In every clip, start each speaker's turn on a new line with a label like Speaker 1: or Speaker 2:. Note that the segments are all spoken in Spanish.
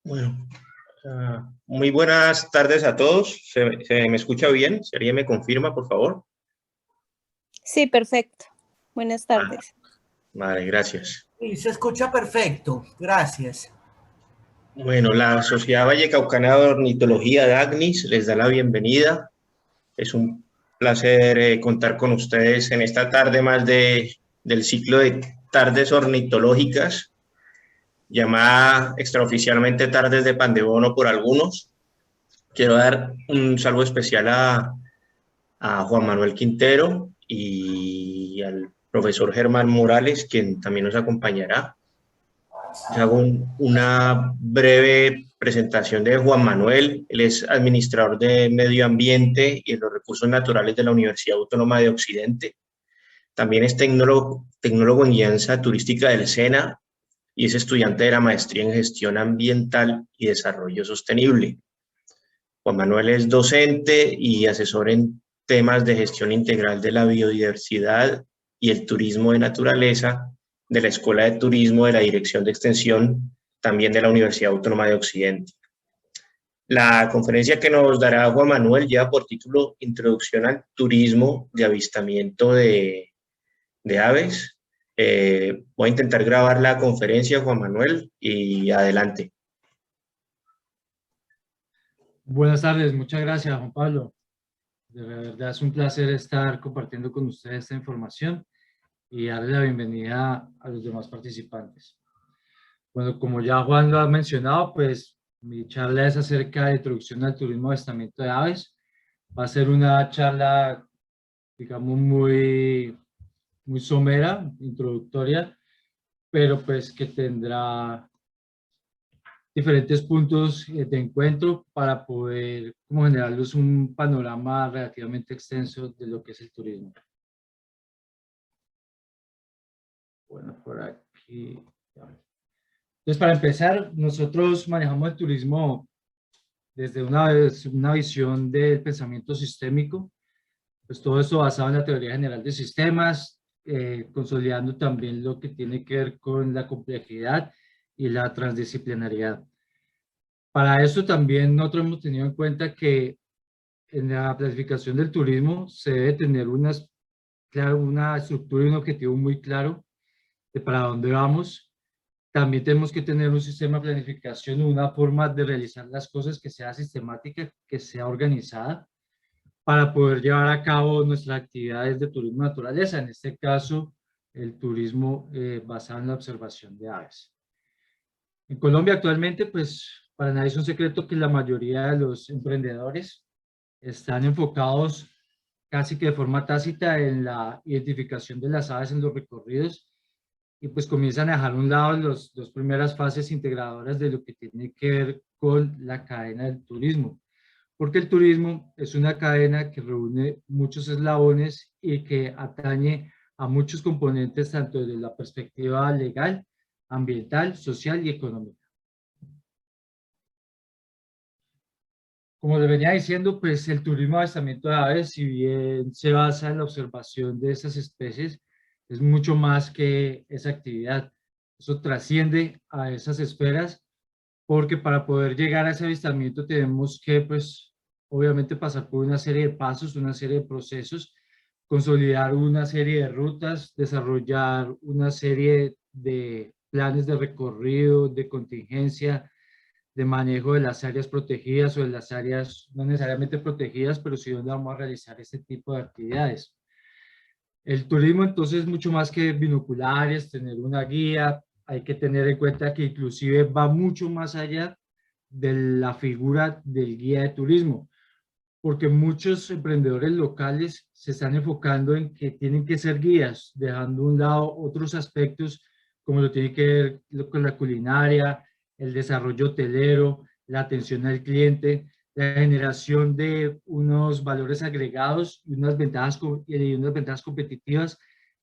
Speaker 1: Bueno, muy buenas tardes a todos. ¿Se me escucha bien? Si alguien me confirma, por favor.
Speaker 2: Sí, perfecto. Buenas tardes.
Speaker 1: Vale, gracias.
Speaker 3: Sí, se escucha perfecto. Gracias.
Speaker 1: Bueno, la Sociedad Vallecaucana de Ornitología de ACNIS les da la bienvenida. Es un placer contar con ustedes en esta tarde más del ciclo de tardes ornitológicas, llamada extraoficialmente Tardes de Pan de Bono por algunos. Quiero dar un saludo especial a Juan Manuel Quintero y al profesor Germán Morales, quien también nos acompañará. Les hago una breve presentación de Juan Manuel. Él es administrador de Medio Ambiente y de los Recursos Naturales de la Universidad Autónoma de Occidente. También es tecnólogo en guianza turística del SENA y es estudiante de la maestría en Gestión Ambiental y Desarrollo Sostenible. Juan Manuel es docente y asesor en temas de gestión integral de la biodiversidad y el turismo de naturaleza de la Escuela de Turismo de la Dirección de Extensión, también de la Universidad Autónoma de Occidente. La conferencia que nos dará Juan Manuel lleva por título Introducción al Turismo de Avistamiento de Aves. Voy a intentar grabar la conferencia, Juan Manuel, y adelante.
Speaker 4: Buenas tardes, muchas gracias, Juan Pablo. De verdad es un placer estar compartiendo con ustedes esta información y darle la bienvenida a los demás participantes. Bueno, como ya Juan lo ha mencionado, pues mi charla es acerca de introducción al turismo de avistamiento de aves. Va a ser una charla, digamos, muy somera, introductoria, pero pues que tendrá diferentes puntos de encuentro para poder como generarles un panorama relativamente extenso de lo que es el turismo. Bueno, por aquí. Entonces, para empezar, nosotros manejamos el turismo desde una visión del pensamiento sistémico, pues todo esto basado en la teoría general de sistemas, consolidando también lo que tiene que ver con la complejidad y la transdisciplinariedad. Para eso también nosotros hemos tenido en cuenta que en la planificación del turismo se debe tener una estructura y un objetivo muy claro de para dónde vamos. También tenemos que tener un sistema de planificación, una forma de realizar las cosas que sea sistemática, que sea organizada, para poder llevar a cabo nuestras actividades de turismo naturaleza, en este caso el turismo basado en la observación de aves. En Colombia actualmente, pues para nadie es un secreto que la mayoría de los emprendedores están enfocados casi que de forma tácita en la identificación de las aves en los recorridos y pues comienzan a dejar a un lado las dos primeras fases integradoras de lo que tiene que ver con la cadena del turismo. Porque el turismo es una cadena que reúne muchos eslabones y que atañe a muchos componentes tanto desde la perspectiva legal, ambiental, social y económica. Como les venía diciendo, pues el turismo de avistamiento de aves, si bien se basa en la observación de esas especies, es mucho más que esa actividad. Eso trasciende a esas esferas, porque para poder llegar a ese avistamiento tenemos que, pues, obviamente pasar por una serie de pasos, una serie de procesos, consolidar una serie de rutas, desarrollar una serie de planes de recorrido, de contingencia, de manejo de las áreas protegidas o de las áreas no necesariamente protegidas, pero sí donde vamos a realizar este tipo de actividades. El turismo entonces es mucho más que binoculares, tener una guía, hay que tener en cuenta que inclusive va mucho más allá de la figura del guía de turismo, porque muchos emprendedores locales se están enfocando en que tienen que ser guías, dejando a un lado otros aspectos como lo tiene que ver con la culinaria, el desarrollo hotelero, la atención al cliente, la generación de unos valores agregados y unas ventajas competitivas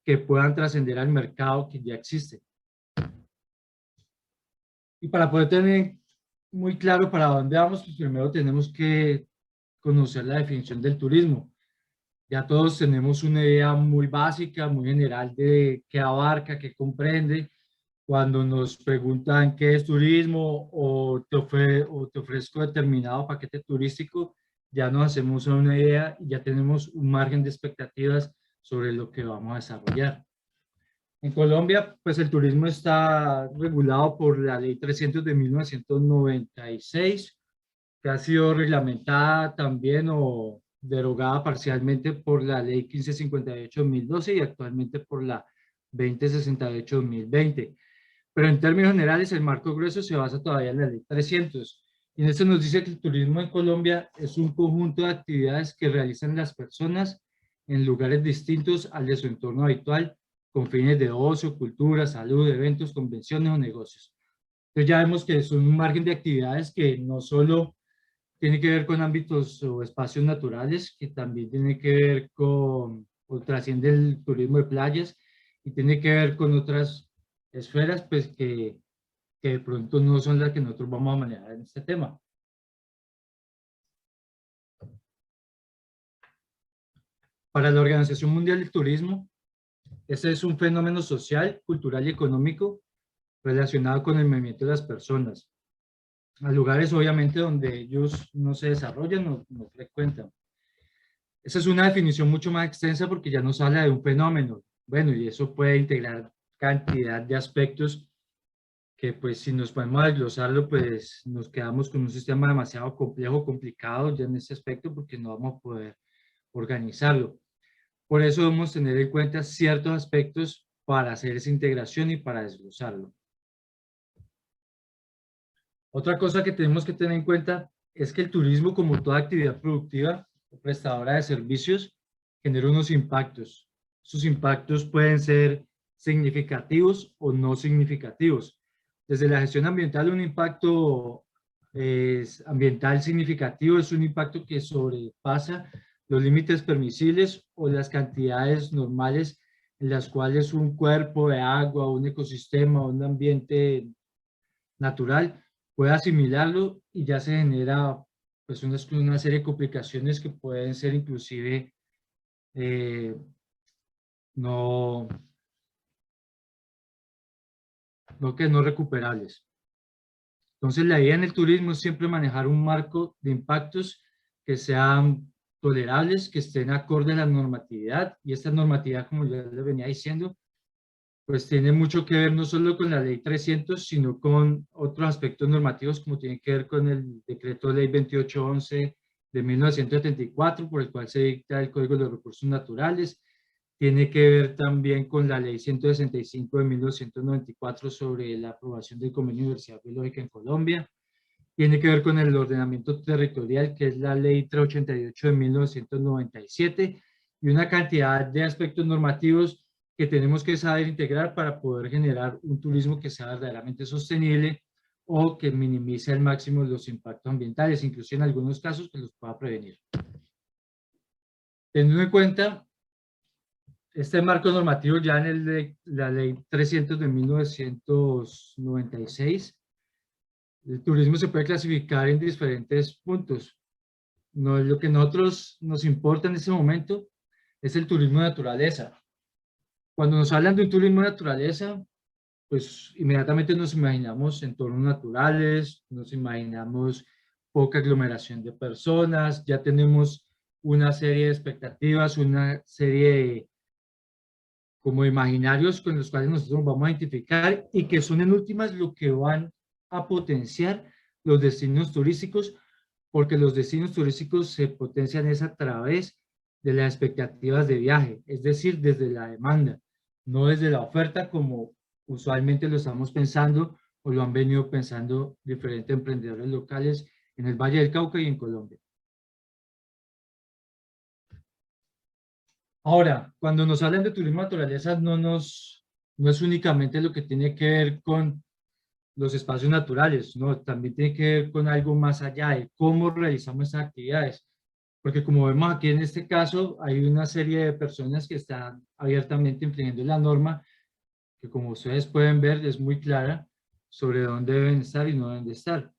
Speaker 4: que puedan trascender al mercado que ya existe. Y para poder tener muy claro para dónde vamos, pues primero tenemos que conocer la definición del turismo. Ya todos tenemos una idea muy básica, muy general de qué abarca, qué comprende, Cuando nos preguntan qué es turismo o te ofrezco determinado paquete turístico, ya nos hacemos una idea y ya tenemos un margen de expectativas sobre lo que vamos a desarrollar. En Colombia, pues el turismo está regulado por la Ley 300 de 1996, que ha sido reglamentada también o derogada parcialmente por la Ley 1558 de 2012 y actualmente por la 2068 de 2020. Pero en términos generales, el marco grueso se basa todavía en la Ley 300. Y en esto nos dice que el turismo en Colombia es un conjunto de actividades que realizan las personas en lugares distintos al de su entorno habitual, con fines de ocio, cultura, salud, eventos, convenciones o negocios. Entonces ya vemos que es un margen de actividades que no solo tiene que ver con ámbitos o espacios naturales, que también tiene que ver con, o trasciende el turismo de playas, y tiene que ver con otras esferas, pues que de pronto no son las que nosotros vamos a manejar en este tema. Para la Organización Mundial del Turismo, este es un fenómeno social, cultural y económico relacionado con el movimiento de las personas a lugares obviamente donde ellos no se desarrollan o no frecuentan. Esa es una definición mucho más extensa porque ya nos habla de un fenómeno. Bueno, y eso puede integrar cantidad de aspectos que pues si nos podemos desglosarlo, pues nos quedamos con un sistema demasiado complejo, complicado ya en ese aspecto porque no vamos a poder organizarlo. Por eso debemos tener en cuenta ciertos aspectos para hacer esa integración y para desglosarlo. Otra cosa que tenemos que tener en cuenta es que el turismo, como toda actividad productiva o prestadora de servicios, genera unos impactos. Sus impactos pueden ser significativos o no significativos. Desde la gestión ambiental, un impacto ambiental significativo es un impacto que sobrepasa los límites permisibles o las cantidades normales en las cuales un cuerpo de agua, un ecosistema, un ambiente natural puede asimilarlo y ya se genera pues una serie de complicaciones que pueden ser inclusive no recuperables. Entonces la idea en el turismo es siempre manejar un marco de impactos que sean tolerables, que estén acorde a la normatividad, y esta normatividad, como ya les venía diciendo, pues tiene mucho que ver no solo con la ley 300, sino con otros aspectos normativos como tiene que ver con el decreto ley 2811 de 1974, por el cual se dicta el Código de los Recursos Naturales. Tiene que ver también con la ley 165 de 1994 sobre la aprobación del Convenio de Diversidad Biológica en Colombia. Tiene que ver con el ordenamiento territorial, que es la ley 388 de 1997, y una cantidad de aspectos normativos que tenemos que saber integrar para poder generar un turismo que sea verdaderamente sostenible o que minimice al máximo los impactos ambientales, incluso en algunos casos que los pueda prevenir. Teniendo en cuenta este marco normativo ya en la ley 300 de 1996, el turismo se puede clasificar en diferentes puntos. Lo que a nosotros nos importa en este momento es el turismo de naturaleza. Cuando nos hablan de un turismo de naturaleza, pues inmediatamente nos imaginamos entornos naturales, nos imaginamos poca aglomeración de personas, ya tenemos una serie de expectativas, una serie de como imaginarios con los cuales nosotros vamos a identificar y que son en últimas lo que van a potenciar los destinos turísticos, porque los destinos turísticos se potencian es a través de las expectativas de viaje, es decir, desde la demanda, no desde la oferta como usualmente lo estamos pensando o lo han venido pensando diferentes emprendedores locales en el Valle del Cauca y en Colombia. Ahora, cuando nos hablan de turismo de naturaleza, no es únicamente lo que tiene que ver con los espacios naturales, ¿no? También tiene que ver con algo más allá de cómo realizamos esas actividades. Porque como vemos aquí en este caso, hay una serie de personas que están abiertamente infringiendo la norma, que como ustedes pueden ver es muy clara sobre dónde deben estar y no deben de estar.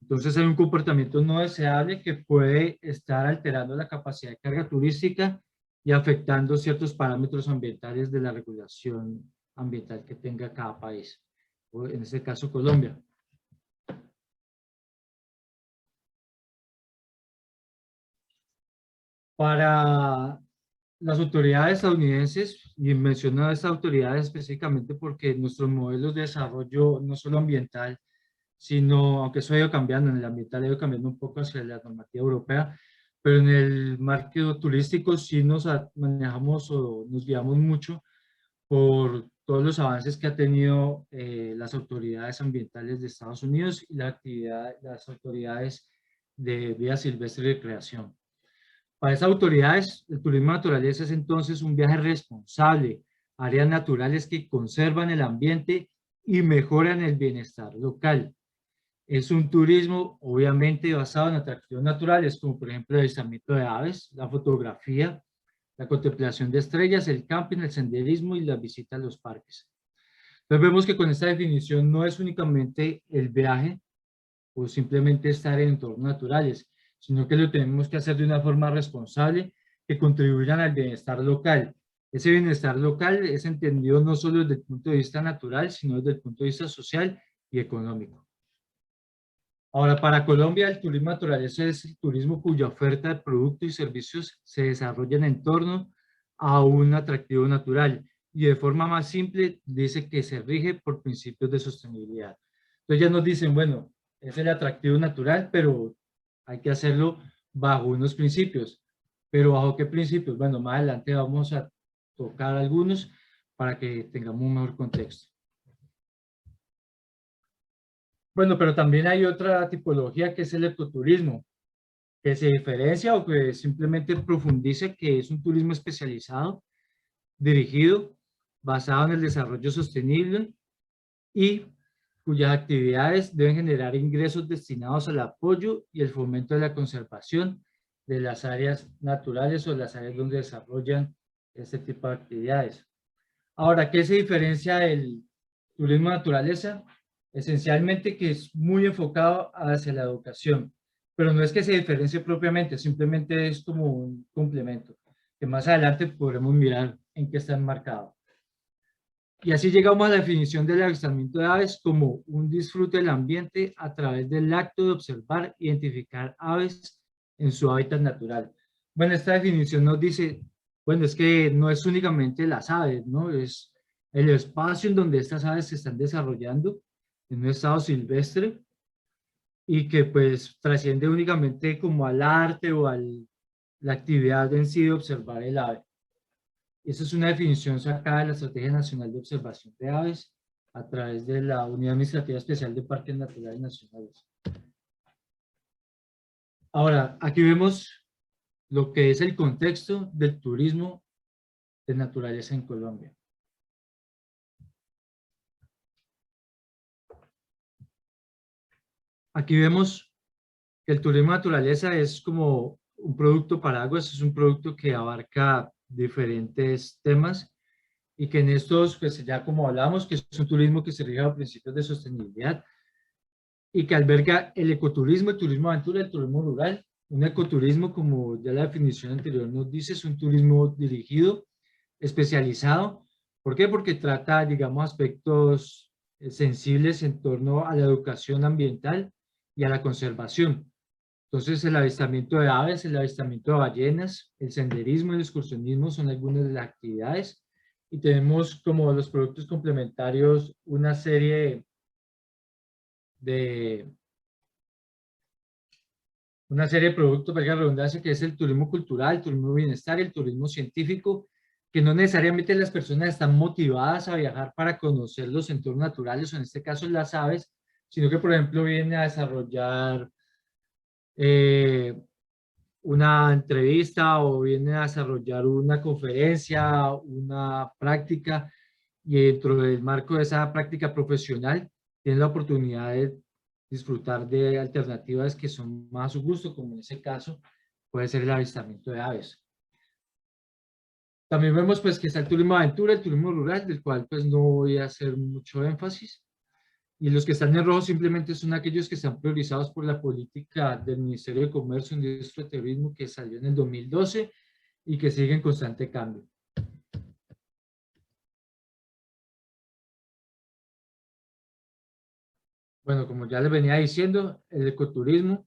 Speaker 4: Entonces hay un comportamiento no deseable que puede estar alterando la capacidad de carga turística y afectando ciertos parámetros ambientales de la regulación ambiental que tenga cada país. o en este caso Colombia. Para las autoridades estadounidenses, y menciono a estas autoridades específicamente porque nuestros modelos de desarrollo, no solo ambiental, sino, aunque eso ha ido cambiando, en el ambiental ha ido cambiando un poco hacia la normativa europea, pero en el marco turístico sí nos manejamos o nos guiamos mucho por todos los avances que ha tenido las autoridades ambientales de Estados Unidos y la actividad, las autoridades de vida silvestre y recreación. Para esas autoridades, el turismo de naturaleza es entonces un viaje responsable, áreas naturales que conservan el ambiente y mejoran el bienestar local. Es un turismo obviamente basado en atractivos naturales, como por ejemplo el avistamiento de aves, la fotografía, la contemplación de estrellas, el camping, el senderismo y la visita a los parques. Entonces vemos que con esta definición no es únicamente el viaje o simplemente estar en entornos naturales, sino que lo tenemos que hacer de una forma responsable que contribuyan al bienestar local. Ese bienestar local es entendido no solo desde el punto de vista natural, sino desde el punto de vista social y económico. Ahora, para Colombia, el turismo de naturaleza es el turismo cuya oferta de productos y servicios se desarrolla en torno a un atractivo natural y de forma más simple dice que se rige por principios de sostenibilidad. Entonces ya nos dicen, bueno, es el atractivo natural, pero hay que hacerlo bajo unos principios. ¿Pero bajo qué principios? Bueno, más adelante vamos a tocar algunos para que tengamos un mejor contexto. Bueno, pero también hay otra tipología que es el ecoturismo, que se diferencia o que simplemente profundiza que es un turismo especializado, dirigido, basado en el desarrollo sostenible y cuyas actividades deben generar ingresos destinados al apoyo y el fomento de la conservación de las áreas naturales o las áreas donde desarrollan este tipo de actividades. Ahora, ¿qué se diferencia del turismo de naturaleza? Esencialmente que es muy enfocado hacia la educación, pero no es que se diferencie propiamente, simplemente es como un complemento, que más adelante podremos mirar en qué está enmarcado. Y así llegamos a la definición del avistamiento de aves como un disfrute del ambiente a través del acto de observar e identificar aves en su hábitat natural. Bueno, esta definición nos dice, bueno, es que no es únicamente las aves, ¿no? Es el espacio en donde estas aves se están desarrollando en un estado silvestre y que pues trasciende únicamente como al arte o a la actividad en sí de observar el ave. Esa es una definición sacada de la Estrategia Nacional de Observación de Aves a través de la Unidad Administrativa Especial de Parques Naturales Nacionales. Ahora, aquí vemos lo que es el contexto del turismo de naturaleza en Colombia. Aquí vemos que el turismo de naturaleza es como un producto paraguas, es un producto que abarca diferentes temas y que en estos, pues ya como hablamos, que es un turismo que se rige a principios de sostenibilidad y que alberga el ecoturismo, el turismo aventura, el turismo rural. Un ecoturismo, como ya la definición anterior nos dice, es un turismo dirigido, especializado. ¿Por qué? Porque trata, digamos, aspectos sensibles en torno a la educación ambiental y a la conservación. Entonces, el avistamiento de aves, el avistamiento de ballenas, el senderismo y el excursionismo son algunas de las actividades. Y tenemos como los productos complementarios una serie de productos, valga la redundancia, que es el turismo cultural, el turismo de bienestar, el turismo científico, que no necesariamente las personas están motivadas a viajar para conocer los entornos naturales, o en este caso las aves, sino que, por ejemplo, vienen a desarrollar una entrevista o vienen a desarrollar una conferencia, una práctica, y dentro del marco de esa práctica profesional tienen la oportunidad de disfrutar de alternativas que son más a su gusto, como en ese caso puede ser el avistamiento de aves. También vemos pues que está el turismo de aventura, el turismo rural, del cual pues no voy a hacer mucho énfasis. Y los que están en rojo simplemente son aquellos que están priorizados por la política del Ministerio de Comercio, Industria y Turismo que salió en el 2012 y que sigue en constante cambio. Bueno, como ya les venía diciendo, el ecoturismo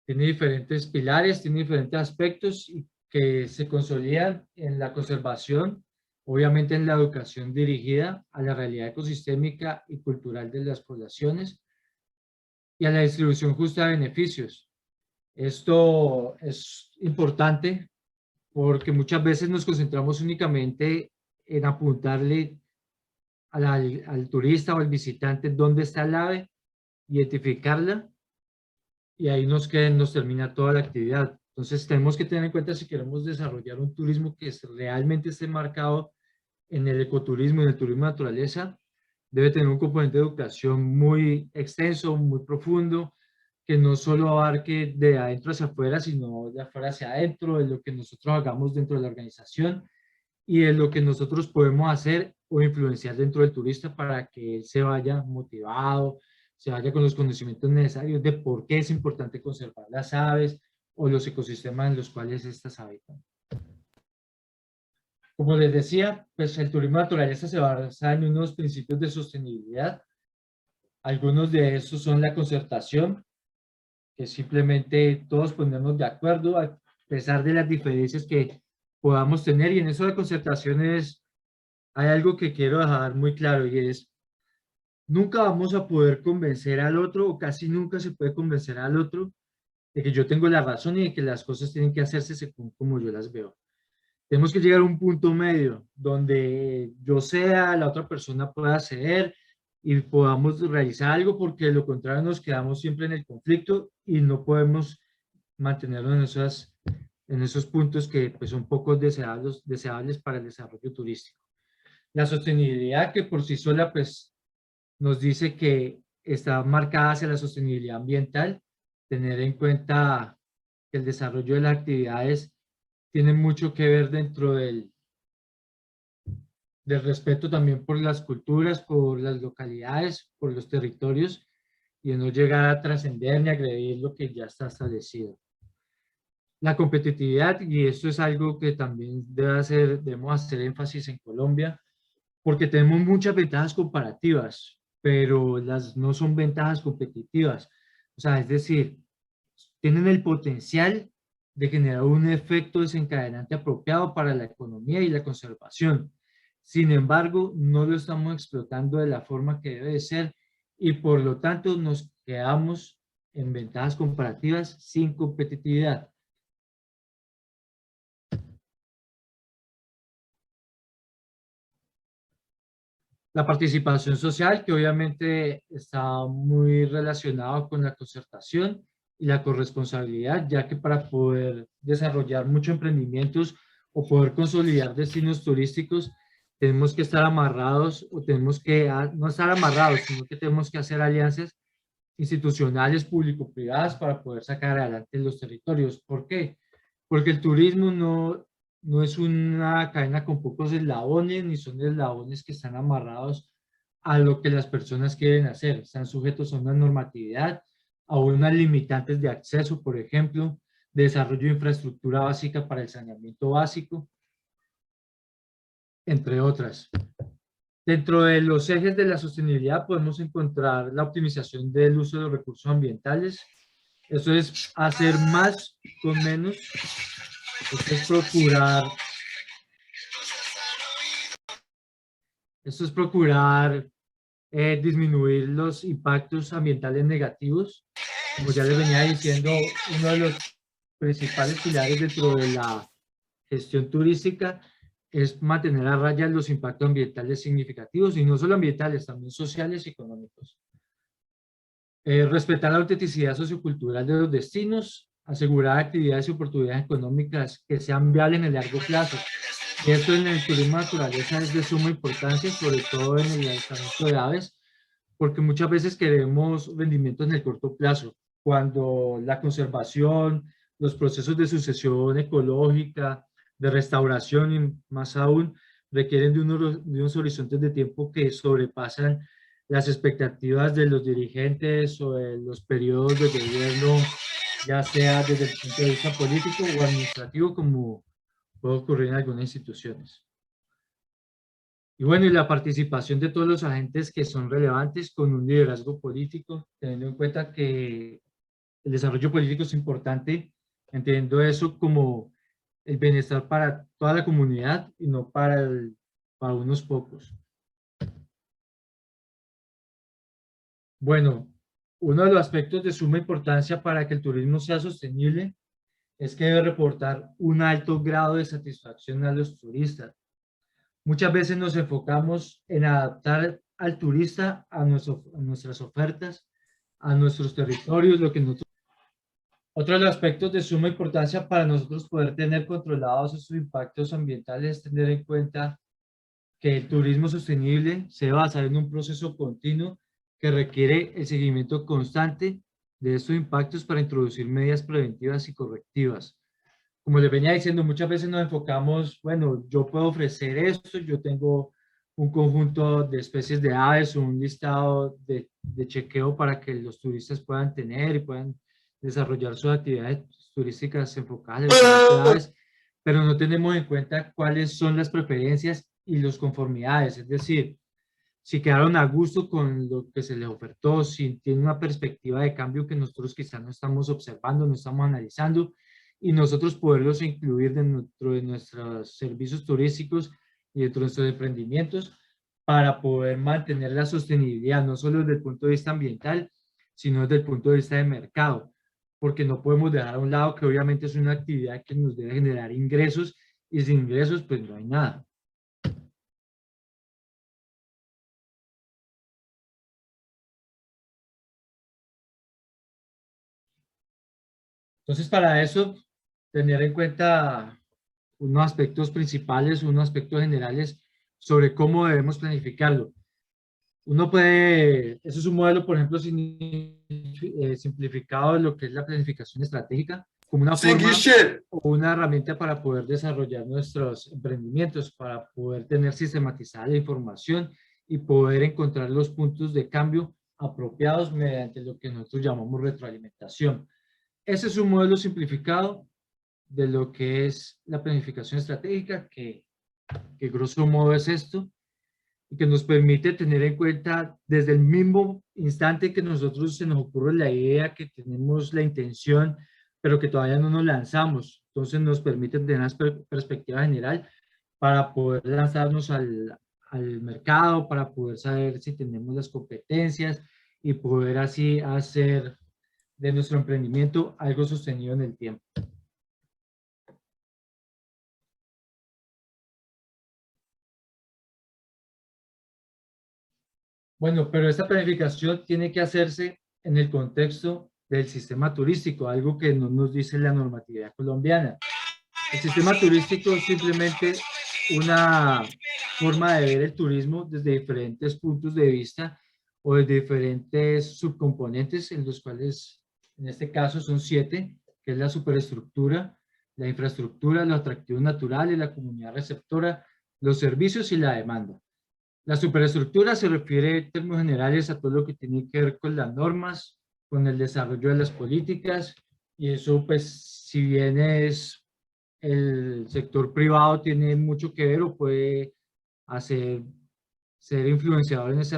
Speaker 4: tiene diferentes pilares, tiene diferentes aspectos y que se consolidan en la conservación, obviamente en la educación dirigida a la realidad ecosistémica y cultural de las poblaciones y a la distribución justa de beneficios. Esto es importante porque muchas veces nos concentramos únicamente en apuntarle al turista o al visitante dónde está el ave, identificarla y ahí nos termina toda la actividad. Entonces tenemos que tener en cuenta si queremos desarrollar un turismo que realmente esté marcado en el ecoturismo, en el turismo de naturaleza, debe tener un componente de educación muy extenso, muy profundo, que no solo abarque de adentro hacia afuera, sino de afuera hacia adentro, de lo que nosotros hagamos dentro de la organización y de lo que nosotros podemos hacer o influenciar dentro del turista para que él se vaya motivado, se vaya con los conocimientos necesarios de por qué es importante conservar las aves o los ecosistemas en los cuales estas habitan. Como les decía, pues el turismo de naturaleza se basa en unos principios de sostenibilidad. Algunos de esos son la concertación, que simplemente todos ponernos de acuerdo a pesar de las diferencias que podamos tener. Y en eso de concertaciones hay algo que quiero dejar muy claro y es, nunca vamos a poder convencer al otro o casi nunca se puede convencer al otro de que yo tengo la razón y de que las cosas tienen que hacerse según como yo las veo. Tenemos que llegar a un punto medio donde yo sea, la otra persona pueda ceder y podamos realizar algo porque de lo contrario nos quedamos siempre en el conflicto y no podemos mantenernos en esos puntos que pues, son poco deseables para el desarrollo turístico. La sostenibilidad que por sí sola pues, nos dice que está marcada hacia la sostenibilidad ambiental, tener en cuenta que el desarrollo de las actividades tiene mucho que ver dentro del respeto también por las culturas, por las localidades, por los territorios y de no llegar a trascender ni agredir lo que ya está establecido. La competitividad, y esto es algo que también debemos hacer énfasis en Colombia, porque tenemos muchas ventajas comparativas, pero no son ventajas competitivas. O sea, es decir, tienen el potencial de generar un efecto desencadenante apropiado para la economía y la conservación. Sin embargo, no lo estamos explotando de la forma que debe ser y por lo tanto nos quedamos en ventajas comparativas sin competitividad. La participación social, que obviamente está muy relacionado con la concertación y la corresponsabilidad, ya que para poder desarrollar muchos emprendimientos o poder consolidar destinos turísticos, tenemos que estar amarrados o tenemos que, no estar amarrados, sino que tenemos que hacer alianzas institucionales público-privadas para poder sacar adelante los territorios. ¿Por qué? Porque el turismo no es una cadena con pocos eslabones, ni son eslabones que están amarrados a lo que las personas quieren hacer. Están sujetos a una normatividad, a unas limitantes de acceso, por ejemplo, de desarrollo de infraestructura básica para el saneamiento básico, entre otras. Dentro de los ejes de la sostenibilidad podemos encontrar la optimización del uso de los recursos ambientales. Eso es hacer más con menos. Esto es procurar disminuir los impactos ambientales negativos. Como ya les venía diciendo, uno de los principales pilares dentro de la gestión turística es mantener a raya los impactos ambientales significativos, y no solo ambientales, también sociales y económicos. Respetar la autenticidad sociocultural de los destinos, asegurar actividades y oportunidades económicas que sean viables en el largo plazo. Y esto en el turismo de naturaleza es de suma importancia, sobre todo en el avistamiento de aves, porque muchas veces queremos rendimientos en el corto plazo, cuando la conservación, los procesos de sucesión ecológica, de restauración y más aún, requieren de unos horizontes de tiempo que sobrepasan las expectativas de los dirigentes o de los periodos de gobierno, ya sea desde el punto de vista político o administrativo, como puede ocurrir en algunas instituciones. Y bueno, y la participación de todos los agentes que son relevantes con un liderazgo político, teniendo en cuenta que el desarrollo político es importante, entendiendo eso como el bienestar para toda la comunidad y no para unos pocos. Bueno, uno de los aspectos de suma importancia para que el turismo sea sostenible es que debe reportar un alto grado de satisfacción a los turistas. Muchas veces nos enfocamos en adaptar al turista a nuestras ofertas, a nuestros territorios, lo que nosotros... Otro de los aspectos de suma importancia para nosotros poder tener controlados esos impactos ambientales es tener en cuenta que el turismo sostenible se debe basar en un proceso continuo que requiere el seguimiento constante de estos impactos para introducir medidas preventivas y correctivas. Como les venía diciendo, muchas veces nos enfocamos, bueno, yo puedo ofrecer esto, yo tengo un conjunto de especies de aves, un listado de chequeo para que los turistas puedan tener y puedan desarrollar sus actividades turísticas enfocadas en diferentes aves, pero no tenemos en cuenta cuáles son las preferencias y las conformidades, es decir, si quedaron a gusto con lo que se les ofertó, si tienen una perspectiva de cambio que nosotros quizás no estamos observando, no estamos analizando, y nosotros poderlos incluir dentro de nuestros servicios turísticos y dentro de nuestros emprendimientos para poder mantener la sostenibilidad, no solo desde el punto de vista ambiental, sino desde el punto de vista de mercado, porque no podemos dejar a un lado que obviamente es una actividad que nos debe generar ingresos y sin ingresos pues no hay nada. Entonces, para eso, tener en cuenta unos aspectos principales, unos aspectos generales sobre cómo debemos planificarlo. Uno puede, eso es un modelo, por ejemplo, simplificado de lo que es la planificación estratégica, como una forma o una herramienta para poder desarrollar nuestros emprendimientos, para poder tener sistematizada la información y poder encontrar los puntos de cambio apropiados mediante lo que nosotros llamamos retroalimentación. Ese es un modelo simplificado de lo que es la planificación estratégica, que grosso modo es esto, y que nos permite tener en cuenta desde el mismo instante que nosotros se nos ocurre la idea, que tenemos la intención, pero que todavía no nos lanzamos. Entonces nos permite tener una perspectiva general para poder lanzarnos al mercado, para poder saber si tenemos las competencias y poder así hacer de nuestro emprendimiento algo sostenido en el tiempo. Bueno, pero esta planificación tiene que hacerse en el contexto del sistema turístico, algo que no nos dice la normatividad colombiana. El sistema turístico es simplemente una forma de ver el turismo desde diferentes puntos de vista o desde diferentes subcomponentes, en los cuales en este caso son 7, que es la superestructura, la infraestructura, los atractivos naturales, la comunidad receptora, los servicios y la demanda. La superestructura se refiere en términos generales a todo lo que tiene que ver con las normas, con el desarrollo de las políticas, y eso pues si bien es el sector privado tiene mucho que ver o puede ser influenciador en ese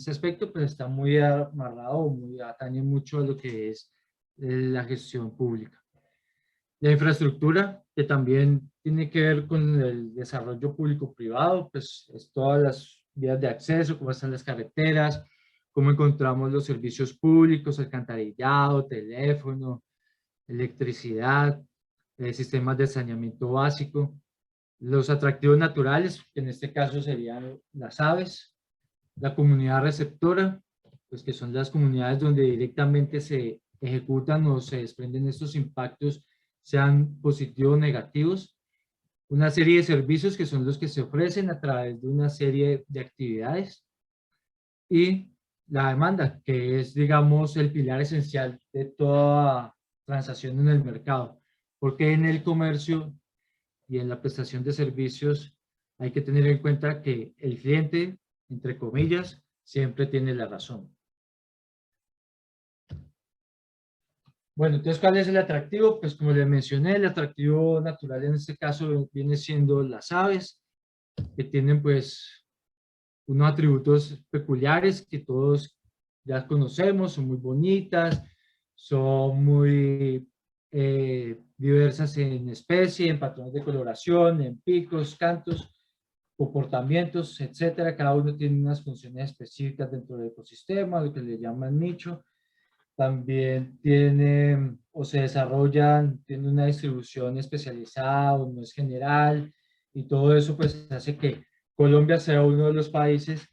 Speaker 4: aspecto, pues está muy amarrado, muy atañe mucho a lo que es la gestión pública. La infraestructura, que también tiene que ver con el desarrollo público-privado, pues es todas las vías de acceso, cómo están las carreteras, cómo encontramos los servicios públicos, alcantarillado, teléfono, electricidad, sistemas de saneamiento básico, los atractivos naturales, que en este caso serían las aves, la comunidad receptora, pues que son las comunidades donde directamente se ejecutan o se desprenden estos impactos, sean positivos o negativos, una serie de servicios que son los que se ofrecen a través de una serie de actividades, y la demanda, que es, digamos, el pilar esencial de toda transacción en el mercado, porque en el comercio y en la prestación de servicios hay que tener en cuenta que el cliente, entre comillas, siempre tiene la razón. Bueno, entonces, ¿cuál es el atractivo? Pues como les mencioné, el atractivo natural en este caso viene siendo las aves, que tienen pues unos atributos peculiares que todos ya conocemos, son muy bonitas, son muy diversas en especie, en patrones de coloración, en picos, cantos, comportamientos, etcétera. Cada uno tiene unas funciones específicas dentro del ecosistema, lo que le llaman nicho. También tiene o se desarrollan, tiene una distribución especializada o no es general, y todo eso pues hace que Colombia sea uno de los países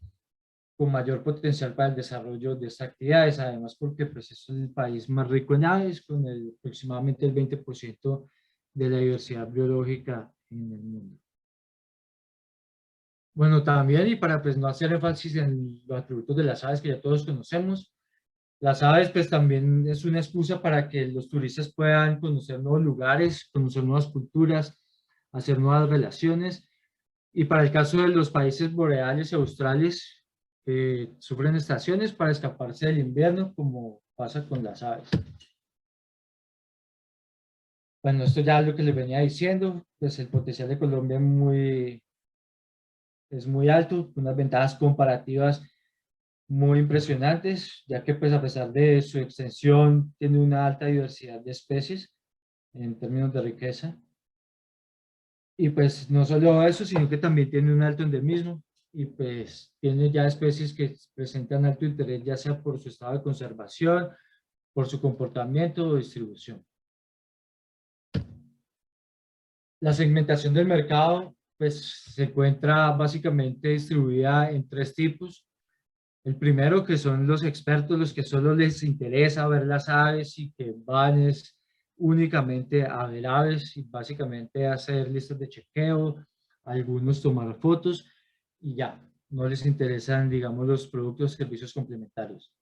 Speaker 4: con mayor potencial para el desarrollo de estas actividades, además porque pues, es el país más rico en aves, con aproximadamente el 20% de la diversidad biológica en el mundo. Bueno, también, y para pues, no hacer énfasis en los atributos de las aves que ya todos conocemos, las aves pues también es una excusa para que los turistas puedan conocer nuevos lugares, conocer nuevas culturas, hacer nuevas relaciones. Y para el caso de los países boreales y australes, sufren estaciones para escaparse del invierno, como pasa con las aves. Bueno, esto ya es lo que les venía diciendo, pues el potencial de Colombia es muy alto, unas ventajas comparativas muy impresionantes, ya que pues a pesar de su extensión tiene una alta diversidad de especies en términos de riqueza. Y pues no solo eso, sino que también tiene un alto endemismo y pues tiene ya especies que presentan alto interés, ya sea por su estado de conservación, por su comportamiento o distribución. La segmentación del mercado pues se encuentra básicamente distribuida en tres tipos. El primero, que son los expertos, los que solo les interesa ver las aves y que van únicamente a ver aves y básicamente a hacer listas de chequeo, algunos tomar fotos y ya, no les interesan, digamos, los productos, servicios complementarios.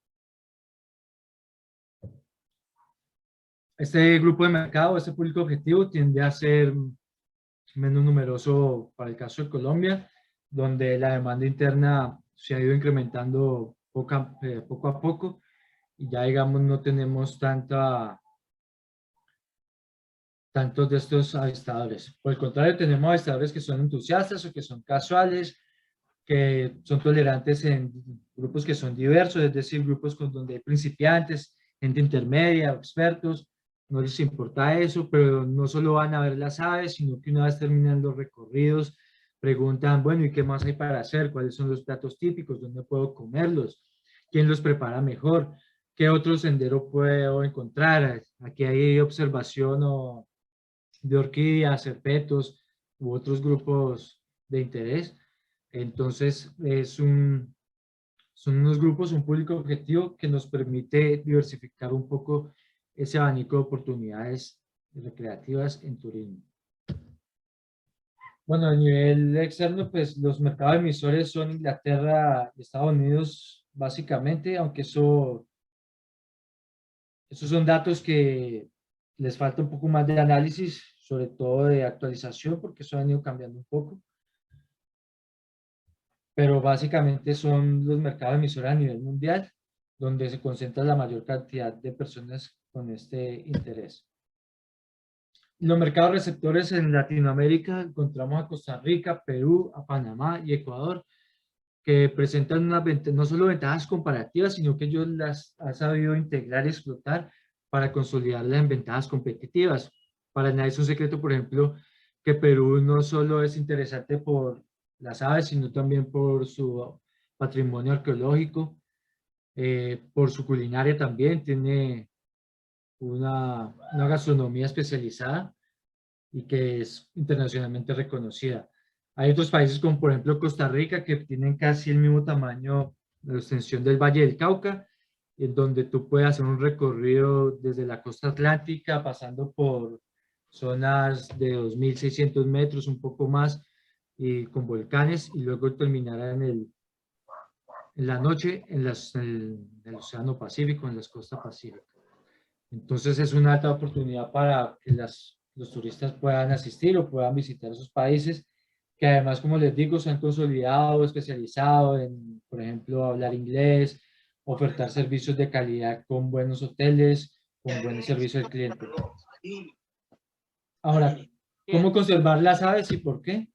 Speaker 4: Este grupo de mercado, este público objetivo tiende a ser menos numeroso para el caso de Colombia, donde la demanda interna se ha ido incrementando poco a poco y ya digamos no tenemos tantos de estos avistadores. Por el contrario, tenemos avistadores que son entusiastas o que son casuales, que son tolerantes en grupos que son diversos, es decir, grupos con donde hay principiantes, gente intermedia, expertos, no les importa eso, pero no solo van a ver las aves, sino que una vez terminan los recorridos, preguntan, bueno, ¿y qué más hay para hacer? ¿Cuáles son los platos típicos? ¿Dónde puedo comerlos? ¿Quién los prepara mejor? ¿Qué otro sendero puedo encontrar? Aquí hay observación de orquídeas, serpetos u otros grupos de interés. Entonces, son unos grupos, un público objetivo que nos permite diversificar un poco ese abanico de oportunidades recreativas en turismo. Bueno, a nivel externo, pues los mercados emisores son Inglaterra y Estados Unidos, básicamente, aunque esos son datos que les falta un poco más de análisis, sobre todo de actualización, porque eso ha ido cambiando un poco. Pero básicamente son los mercados emisores a nivel mundial, donde se concentra la mayor cantidad de personas con este interés. Los mercados receptores en Latinoamérica encontramos a Costa Rica, Perú, a Panamá y Ecuador, que presentan no solo ventajas comparativas, sino que ellos las han sabido integrar y explotar para consolidarlas en ventajas competitivas. Para nadie es un secreto, por ejemplo, que Perú no solo es interesante por las aves, sino también por su patrimonio arqueológico, por su culinaria también, tiene una gastronomía especializada y que es internacionalmente reconocida. Hay otros países como por ejemplo Costa Rica que tienen casi el mismo tamaño de la extensión del Valle del Cauca, en donde tú puedes hacer un recorrido desde la costa atlántica pasando por zonas de 2.600 metros, un poco más, y con volcanes, y luego terminar en la noche en el Océano Pacífico, en las costas pacíficas. Entonces es una alta oportunidad para que los turistas puedan asistir o puedan visitar esos países que además, como les digo, se han consolidado, especializado en, por ejemplo, hablar inglés, ofertar servicios de calidad con buenos hoteles, con buen servicio al cliente. Ahora, ¿cómo conservar las aves y por qué?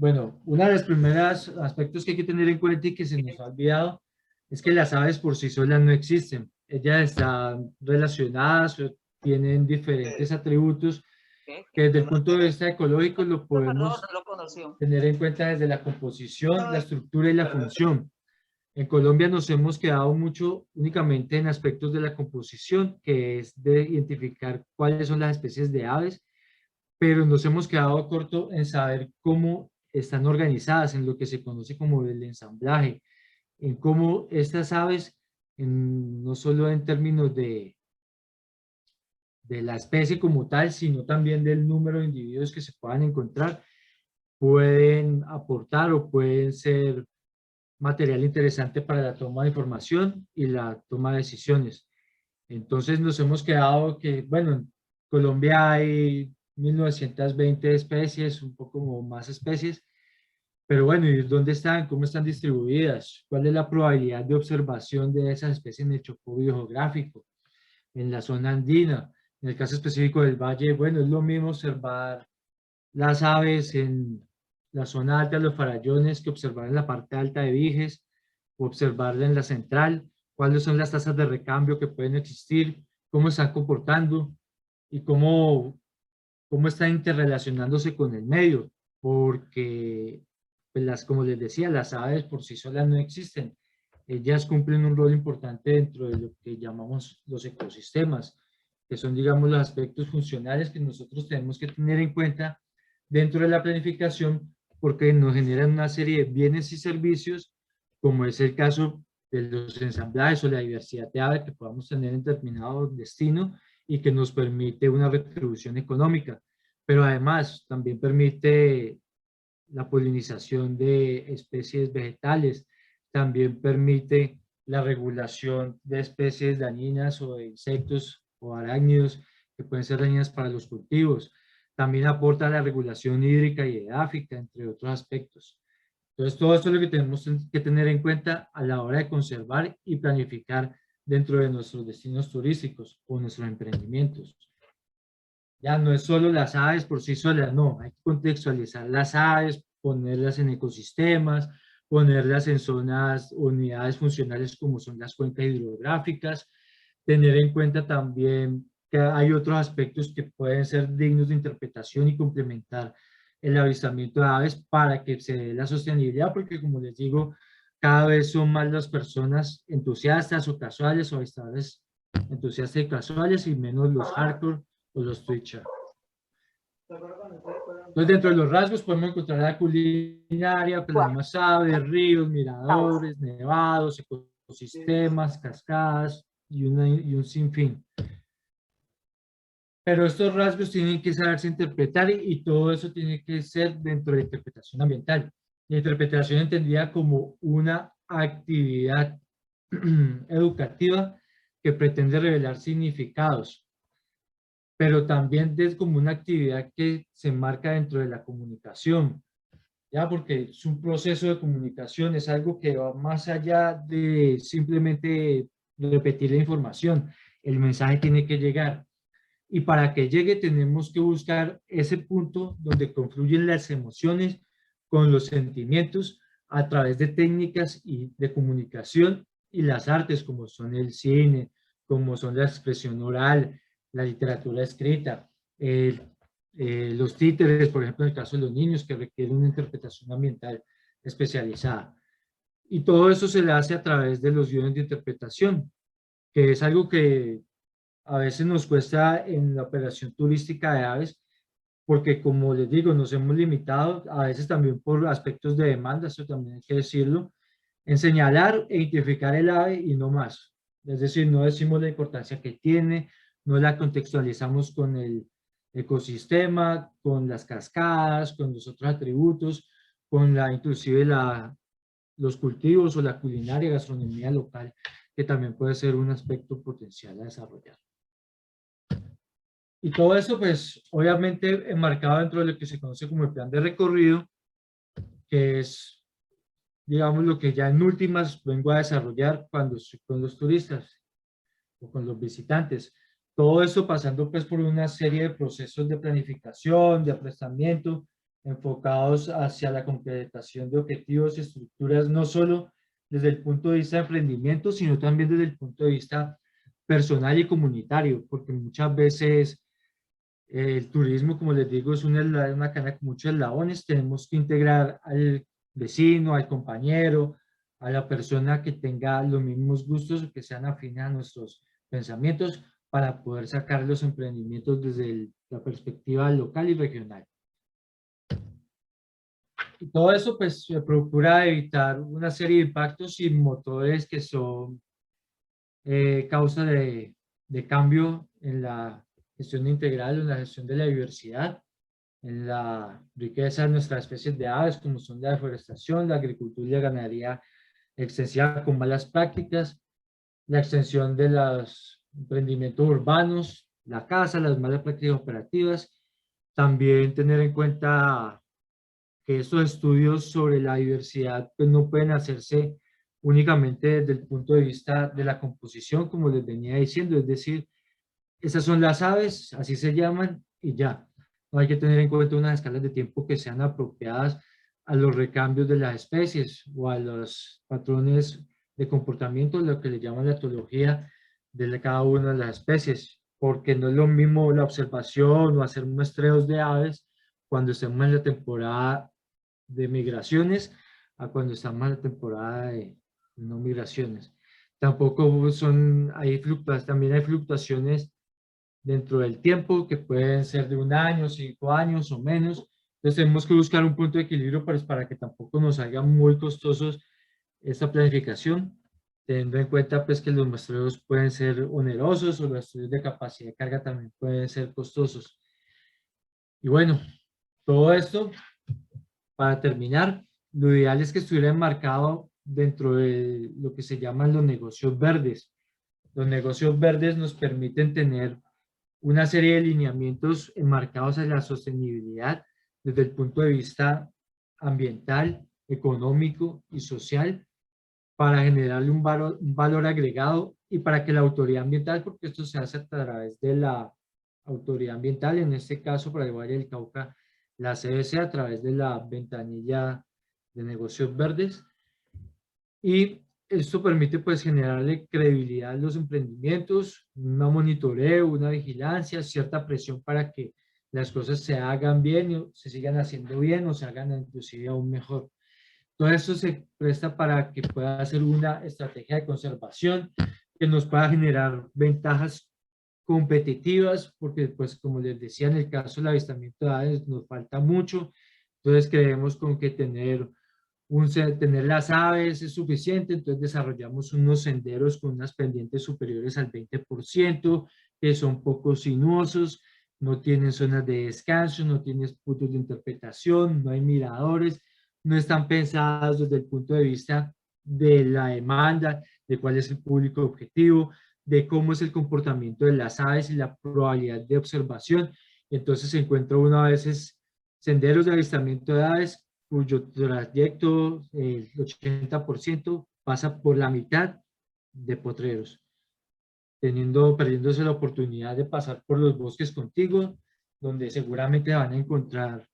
Speaker 4: Bueno, uno de los primeros aspectos que hay que tener en cuenta y que se nos ha olvidado es que las aves por sí solas no existen. Ellas están relacionadas o tienen diferentes atributos que desde el punto de vista ecológico lo podemos tener en cuenta desde la composición, la estructura y la función. En Colombia nos hemos quedado mucho únicamente en aspectos de la composición, que es de identificar cuáles son las especies de aves, pero nos hemos quedado corto en saber cómo están organizadas, en lo que se conoce como el ensamblaje, en cómo estas aves, no solo en términos de la especie como tal, sino también del número de individuos que se puedan encontrar, pueden aportar o pueden ser material interesante para la toma de información y la toma de decisiones. Entonces nos hemos quedado que, bueno, en Colombia hay 1920 especies, un poco más especies, pero bueno, ¿y dónde están? ¿Cómo están distribuidas? ¿Cuál es la probabilidad de observación de esas especies en el chopo biogeográfico? En la zona andina, en el caso específico del valle, bueno, es lo mismo observar las aves en la zona alta de los farallones que observar en la parte alta de Viges, o observarla en la central, cuáles son las tasas de recambio que pueden existir, cómo están comportando y cómo están interrelacionándose con el medio, porque, pues como les decía, las aves por sí solas no existen. Ellas cumplen un rol importante dentro de lo que llamamos los ecosistemas, que son, digamos, los aspectos funcionales que nosotros tenemos que tener en cuenta dentro de la planificación, porque nos generan una serie de bienes y servicios, como es el caso de los ensamblajes o la diversidad de aves que podamos tener en determinado destino y que nos permite una retribución económica, pero además también permite la polinización de especies vegetales, también permite la regulación de especies dañinas o de insectos o arácnidos que pueden ser dañinas para los cultivos. También aporta a la regulación hídrica y edáfica, entre otros aspectos. Entonces, todo esto es lo que tenemos que tener en cuenta a la hora de conservar y planificar dentro de nuestros destinos turísticos o nuestros emprendimientos. Ya no es solo las aves por sí solas, no, hay que contextualizar las aves, ponerlas en ecosistemas, ponerlas en zonas, unidades funcionales como son las cuencas hidrográficas, tener en cuenta también que hay otros aspectos que pueden ser dignos de interpretación y complementar el avistamiento de aves para que se dé la sostenibilidad, porque como les digo, cada vez son más las personas entusiastas o casuales o avistadores entusiastas y casuales y menos los hardcore o los Twitcher. Entonces, dentro de los rasgos podemos encontrar la culinaria, pues, las aves, ríos, miradores, nevados, ecosistemas, cascadas y un sinfín. Pero estos rasgos tienen que saberse interpretar y todo eso tiene que ser dentro de la interpretación ambiental. La interpretación entendida como una actividad educativa que pretende revelar significados, pero también es como una actividad que se enmarca dentro de la comunicación, ¿ya? Porque es un proceso de comunicación, es algo que va más allá de simplemente repetir la información, el mensaje tiene que llegar. Y para que llegue tenemos que buscar ese punto donde confluyen las emociones con los sentimientos a través de técnicas y de comunicación y las artes como son el cine, como son la expresión oral, la literatura escrita, los títeres, por ejemplo, en el caso de los niños que requieren una interpretación ambiental especializada. Y todo eso se le hace a través de los guiones de interpretación, que es algo que a veces nos cuesta en la operación turística de aves, porque como les digo, nos hemos limitado, a veces también por aspectos de demanda, eso también hay que decirlo, en señalar e identificar el ave y no más. Es decir, no decimos la importancia que tiene, no la contextualizamos con el ecosistema, con las cascadas, con los otros atributos, con inclusive los cultivos o la culinaria, gastronomía local, que también puede ser un aspecto potencial a desarrollar. Y todo eso, pues, obviamente enmarcado dentro de lo que se conoce como el plan de recorrido, que es, digamos, lo que ya en últimas vengo a desarrollar cuando estoy con los turistas o con los visitantes. Todo esto pasando, pues, por una serie de procesos de planificación, de aprestamiento, enfocados hacia la completación de objetivos y estructuras, no solo desde el punto de vista de emprendimiento, sino también desde el punto de vista personal y comunitario, porque muchas veces el turismo, como les digo, es una cadena con muchos eslabones. Tenemos que integrar al vecino, al compañero, a la persona que tenga los mismos gustos, que sean afines a nuestros pensamientos, para poder sacar los emprendimientos desde la perspectiva local y regional. Y todo eso pues se procura evitar una serie de impactos y motores que son causa de cambio en la gestión integral, en la gestión de la diversidad, en la riqueza de nuestras especies de aves, como son la deforestación, la agricultura y la ganadería extensiva con malas prácticas, la extensión de los emprendimientos urbanos, la caza, las malas prácticas operativas. También tener en cuenta que estos estudios sobre la diversidad pues, no pueden hacerse únicamente desde el punto de vista de la composición, como les venía diciendo, es decir, esas son las aves, así se llaman, y ya. No hay que tener en cuenta unas escalas de tiempo que sean apropiadas a los recambios de las especies o a los patrones de comportamiento, lo que le llaman la etología de cada una de las especies, porque no es lo mismo la observación o hacer muestreos de aves cuando estamos en la temporada de migraciones a cuando estamos en la temporada de no migraciones. Tampoco también hay fluctuaciones dentro del tiempo que pueden ser de 1 año, 5 años o menos. Entonces tenemos que buscar un punto de equilibrio para que tampoco nos salga muy costosos esta planificación, teniendo en cuenta pues que los muestreos pueden ser onerosos o los estudios de capacidad de carga también pueden ser costosos. Y bueno, todo esto, para terminar, lo ideal es que estuviera enmarcado dentro de lo que se llaman los negocios verdes. Los negocios verdes nos permiten tener una serie de lineamientos enmarcados en la sostenibilidad desde el punto de vista ambiental, económico y social para generarle un valor agregado y para que la autoridad ambiental, porque esto se hace a través de la autoridad ambiental, en este caso para el Valle del Cauca, la CBC a través de la ventanilla de negocios verdes, y esto permite pues generarle credibilidad a los emprendimientos, un monitoreo, una vigilancia, cierta presión para que las cosas se hagan bien, se sigan haciendo bien o se hagan inclusive aún mejor. Todo esto se presta para que pueda ser una estrategia de conservación que nos pueda generar ventajas competitivas, porque pues como les decía, en el caso del avistamiento de aves nos falta mucho, entonces creemos con que tener las aves es suficiente, entonces desarrollamos unos senderos con unas pendientes superiores al 20%, que son poco sinuosos, no tienen zonas de descanso, no tienen puntos de interpretación, no hay miradores, no están pensados desde el punto de vista de la demanda, de cuál es el público objetivo, de cómo es el comportamiento de las aves y la probabilidad de observación. Entonces se encuentra uno a veces senderos de avistamiento de aves cuyo trayecto, el 80%, pasa por la mitad de potreros, perdiéndose la oportunidad de pasar por los bosques contiguos, donde seguramente van a encontrar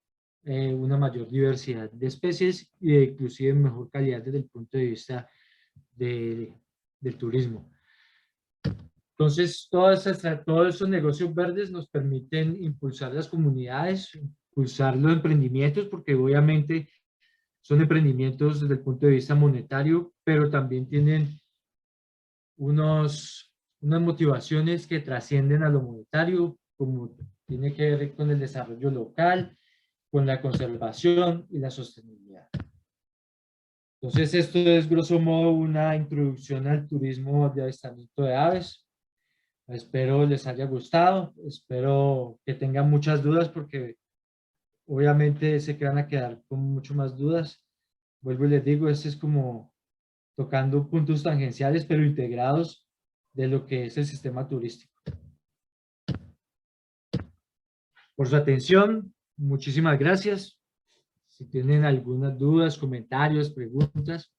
Speaker 4: una mayor diversidad de especies e inclusive mejor calidad desde el punto de vista del turismo. Entonces, todos esos negocios verdes nos permiten impulsar las comunidades, impulsar los emprendimientos, porque obviamente son emprendimientos desde el punto de vista monetario, pero también tienen unas motivaciones que trascienden a lo monetario, como tiene que ver con el desarrollo local, con la conservación y la sostenibilidad. Entonces, esto es grosso modo una introducción al turismo de avistamiento de aves. Espero les haya gustado, espero que tengan muchas dudas porque obviamente se van a quedar con mucho más dudas. Vuelvo y les digo, este es como tocando puntos tangenciales pero integrados de lo que es el sistema turístico. Por su atención, muchísimas gracias. Si tienen algunas dudas, comentarios, preguntas,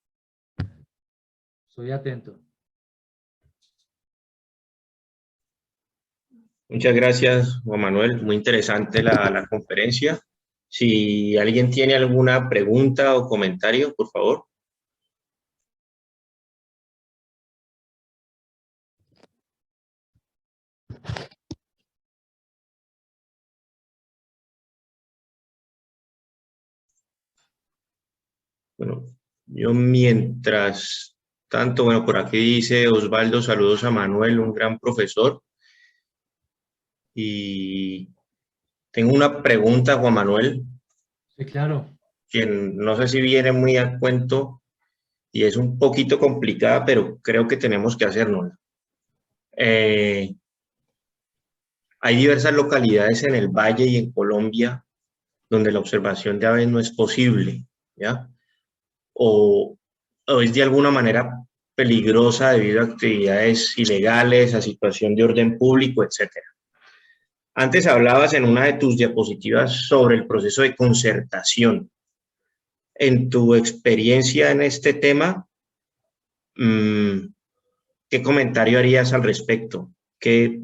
Speaker 4: estoy atento.
Speaker 1: Muchas gracias, Juan Manuel. Muy interesante la conferencia. Si alguien tiene alguna pregunta o comentario, por favor. Bueno, yo mientras tanto, bueno, por aquí dice Osvaldo, saludos a Manuel, un gran profesor. Y tengo una pregunta, Juan Manuel,
Speaker 4: Sí, claro.
Speaker 1: que no sé si viene muy a cuento y es un poquito complicada, pero creo que tenemos que hacernos. Hay diversas localidades en el Valle y en Colombia donde la observación de aves no es posible, ¿ya? O es de alguna manera peligrosa debido a actividades ilegales, a situación de orden público, etcétera. Antes hablabas en una de tus diapositivas sobre el proceso de concertación. En tu experiencia en este tema, ¿qué comentario harías al respecto? ¿Qué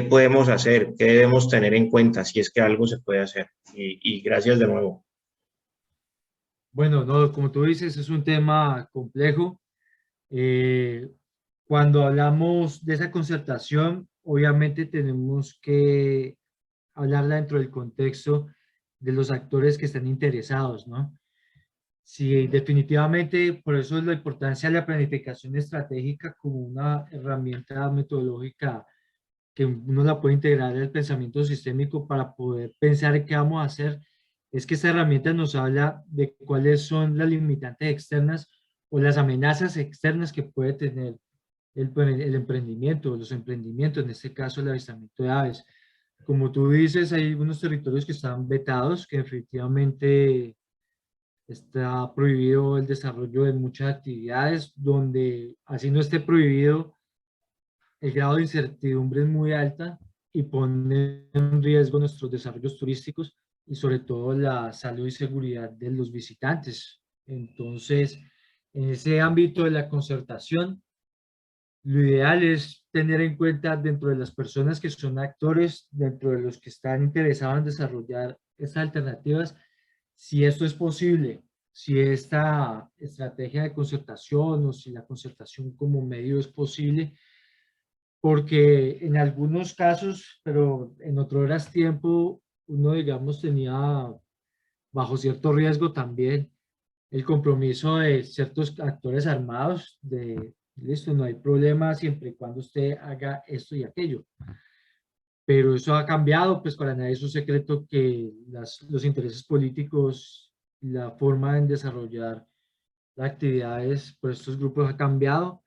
Speaker 1: podemos hacer? ¿Qué debemos tener en cuenta si es que algo se puede hacer? Y gracias de nuevo.
Speaker 4: Bueno, no, como tú dices, es un tema complejo. Eh, Cuando hablamos de esa concertación, obviamente tenemos que hablarla dentro del contexto de los actores que están interesados, ¿no? Sí, definitivamente, por eso es la importancia de la planificación estratégica como una herramienta metodológica que uno la puede integrar al pensamiento sistémico para poder pensar qué vamos a hacer. Es que esta herramienta nos habla de cuáles son las limitantes externas o las amenazas externas que puede tener el emprendimiento, los emprendimientos, en este caso el avistamiento de aves. Como tú dices, hay unos territorios que están vetados, que efectivamente está prohibido el desarrollo de muchas actividades, donde así no esté prohibido, el grado de incertidumbre es muy alta y pone en riesgo nuestros desarrollos turísticos y sobre todo la salud y seguridad de los visitantes. Entonces, en ese ámbito de la concertación, lo ideal es tener en cuenta dentro de las personas que son actores, dentro de los que están interesados en desarrollar estas alternativas, si esto es posible, si esta estrategia de concertación o si la concertación como medio es posible, porque en algunos casos, pero en otras tiempo, uno, digamos, tenía bajo cierto riesgo también el compromiso de ciertos actores armados de, listo, no hay problema siempre y cuando usted haga esto y aquello. Pero eso ha cambiado, pues para nadie es un secreto que los intereses políticos, la forma en desarrollar las actividades por estos grupos ha cambiado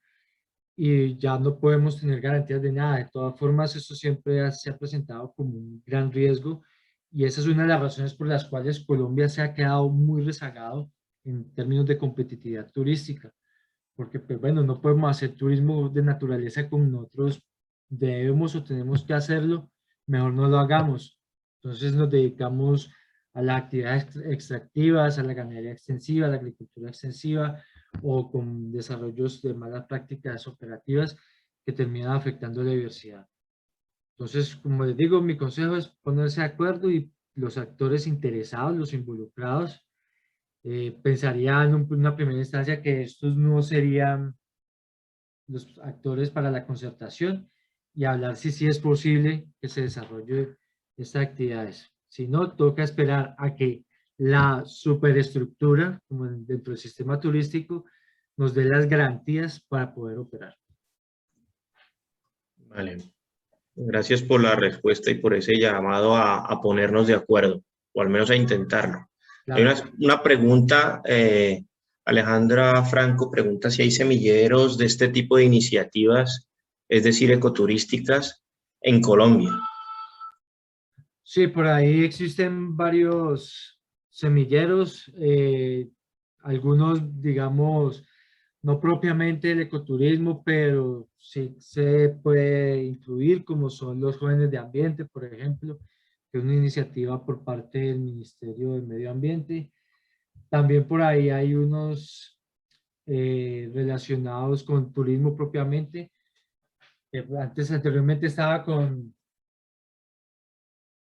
Speaker 4: y ya no podemos tener garantías de nada. De todas formas, eso siempre se ha presentado como un gran riesgo y esa es una de las razones por las cuales Colombia se ha quedado muy rezagado en términos de competitividad turística, porque pues bueno, no podemos hacer turismo de naturaleza como nosotros debemos o tenemos que hacerlo, mejor no lo hagamos. Entonces nos dedicamos a las actividades extractivas, a la ganadería extensiva, a la agricultura extensiva o con desarrollos de malas prácticas operativas que terminan afectando la diversidad. Entonces, como les digo, mi consejo es ponerse de acuerdo y los actores interesados, los involucrados, pensaría en una primera instancia que estos no serían los actores para la concertación y hablar si sí es posible que se desarrolle estas actividades. Si no, toca esperar a que la superestructura, como dentro del sistema turístico, nos dé las garantías para poder operar.
Speaker 1: Vale. Gracias por la respuesta y por ese llamado a ponernos de acuerdo, o al menos a intentarlo. Hay
Speaker 4: Claro.
Speaker 1: una pregunta, Alejandra Franco pregunta si hay semilleros de este tipo de iniciativas, es decir, ecoturísticas, en Colombia.
Speaker 4: Sí, por ahí existen varios semilleros, algunos, digamos, no propiamente el ecoturismo, pero sí se puede incluir, como son los jóvenes de ambiente, por ejemplo, que es una iniciativa por parte del Ministerio del Medio Ambiente. También por ahí hay unos relacionados con turismo propiamente. Anteriormente estaba con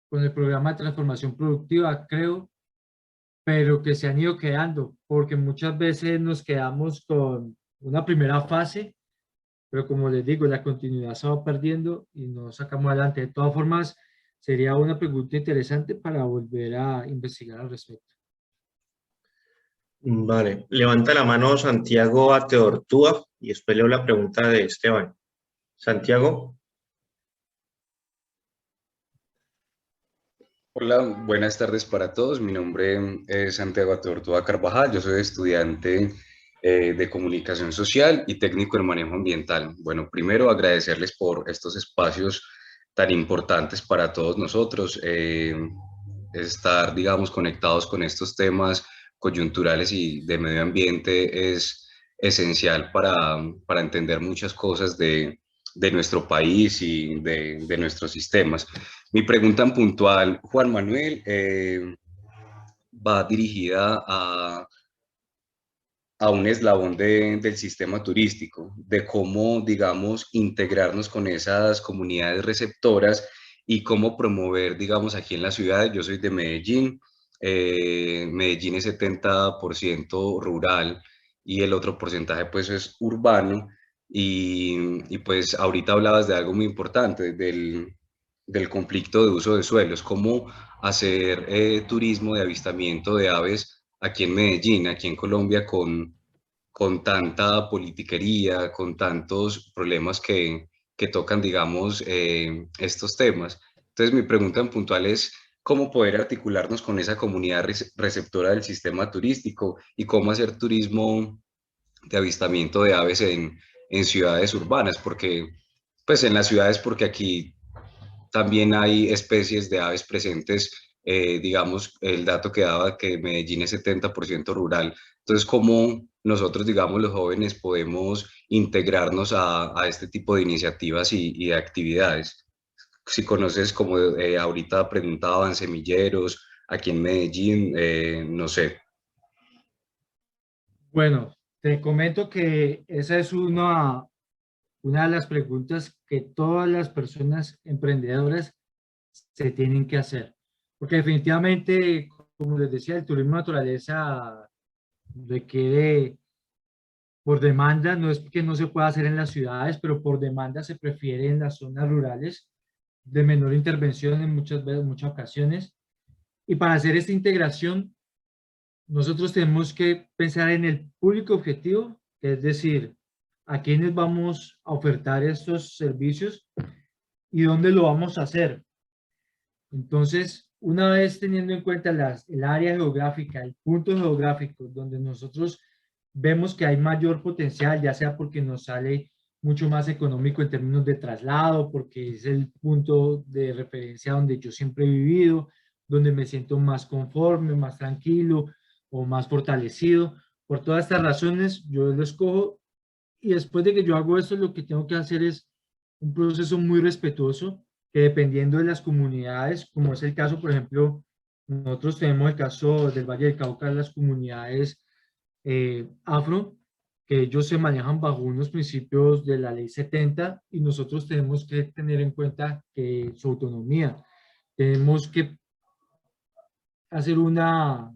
Speaker 4: con el programa de transformación productiva, creo, pero que se han ido quedando, porque muchas veces nos quedamos con una primera fase, pero como les digo, la continuidad se va perdiendo y no sacamos adelante. De todas formas, sería una pregunta interesante para volver a investigar al respecto.
Speaker 1: Vale, levanta la mano Santiago Ateortúa y después leo la pregunta de Esteban. Santiago.
Speaker 5: Hola, buenas tardes para todos. Mi nombre es Santiago Atortua Carvajal. Yo soy estudiante de comunicación social y técnico en manejo ambiental. Bueno, primero agradecerles por estos espacios tan importantes para todos nosotros. Estar, digamos, conectados con estos temas coyunturales y de medio ambiente es esencial para entender muchas cosas de nuestro país y de nuestros sistemas. Mi pregunta en puntual, Juan Manuel, va dirigida a un eslabón del sistema turístico, de cómo, digamos, integrarnos con esas comunidades receptoras y cómo promover, digamos, aquí en la ciudad. Yo soy de Medellín. Medellín es 70% rural y el otro porcentaje pues es urbano. Y pues ahorita hablabas de algo muy importante, del conflicto de uso de suelos, cómo hacer turismo de avistamiento de aves aquí en Medellín, aquí en Colombia, con tanta politiquería, con tantos problemas que tocan, digamos, estos temas. Entonces, mi pregunta en puntual es, ¿cómo poder articularnos con esa comunidad receptora del sistema turístico y cómo hacer turismo de avistamiento de aves en ciudades urbanas? Porque, pues en las ciudades, porque aquí también hay especies de aves presentes, digamos, el dato que daba que Medellín es 70% rural. Entonces, ¿cómo nosotros, digamos, los jóvenes podemos integrarnos a este tipo de iniciativas y de actividades? Si conoces, como ahorita preguntaban, semilleros, aquí en Medellín, no sé.
Speaker 4: Bueno, te comento que esa es una de las preguntas que todas las personas emprendedoras se tienen que hacer. Porque definitivamente, como les decía, el turismo de naturaleza requiere por demanda, no es que no se pueda hacer en las ciudades, pero por demanda se prefiere en las zonas rurales de menor intervención en muchas veces, muchas ocasiones. Y para hacer esta integración, nosotros tenemos que pensar en el público objetivo, que es decir, a quiénes vamos a ofertar estos servicios y dónde lo vamos a hacer. Entonces, una vez teniendo en cuenta el área geográfica, el punto geográfico donde nosotros vemos que hay mayor potencial, ya sea porque nos sale mucho más económico en términos de traslado, porque es el punto de referencia donde yo siempre he vivido, donde me siento más conforme, más tranquilo o más fortalecido. Por todas estas razones, yo lo escojo y después de que yo hago esto, lo que tengo que hacer es un proceso muy respetuoso, que dependiendo de las comunidades, como es el caso, por ejemplo, nosotros tenemos el caso del Valle del Cauca, las comunidades afro, que ellos se manejan bajo unos principios de la ley 70 y nosotros tenemos que tener en cuenta que su autonomía. Tenemos que hacer una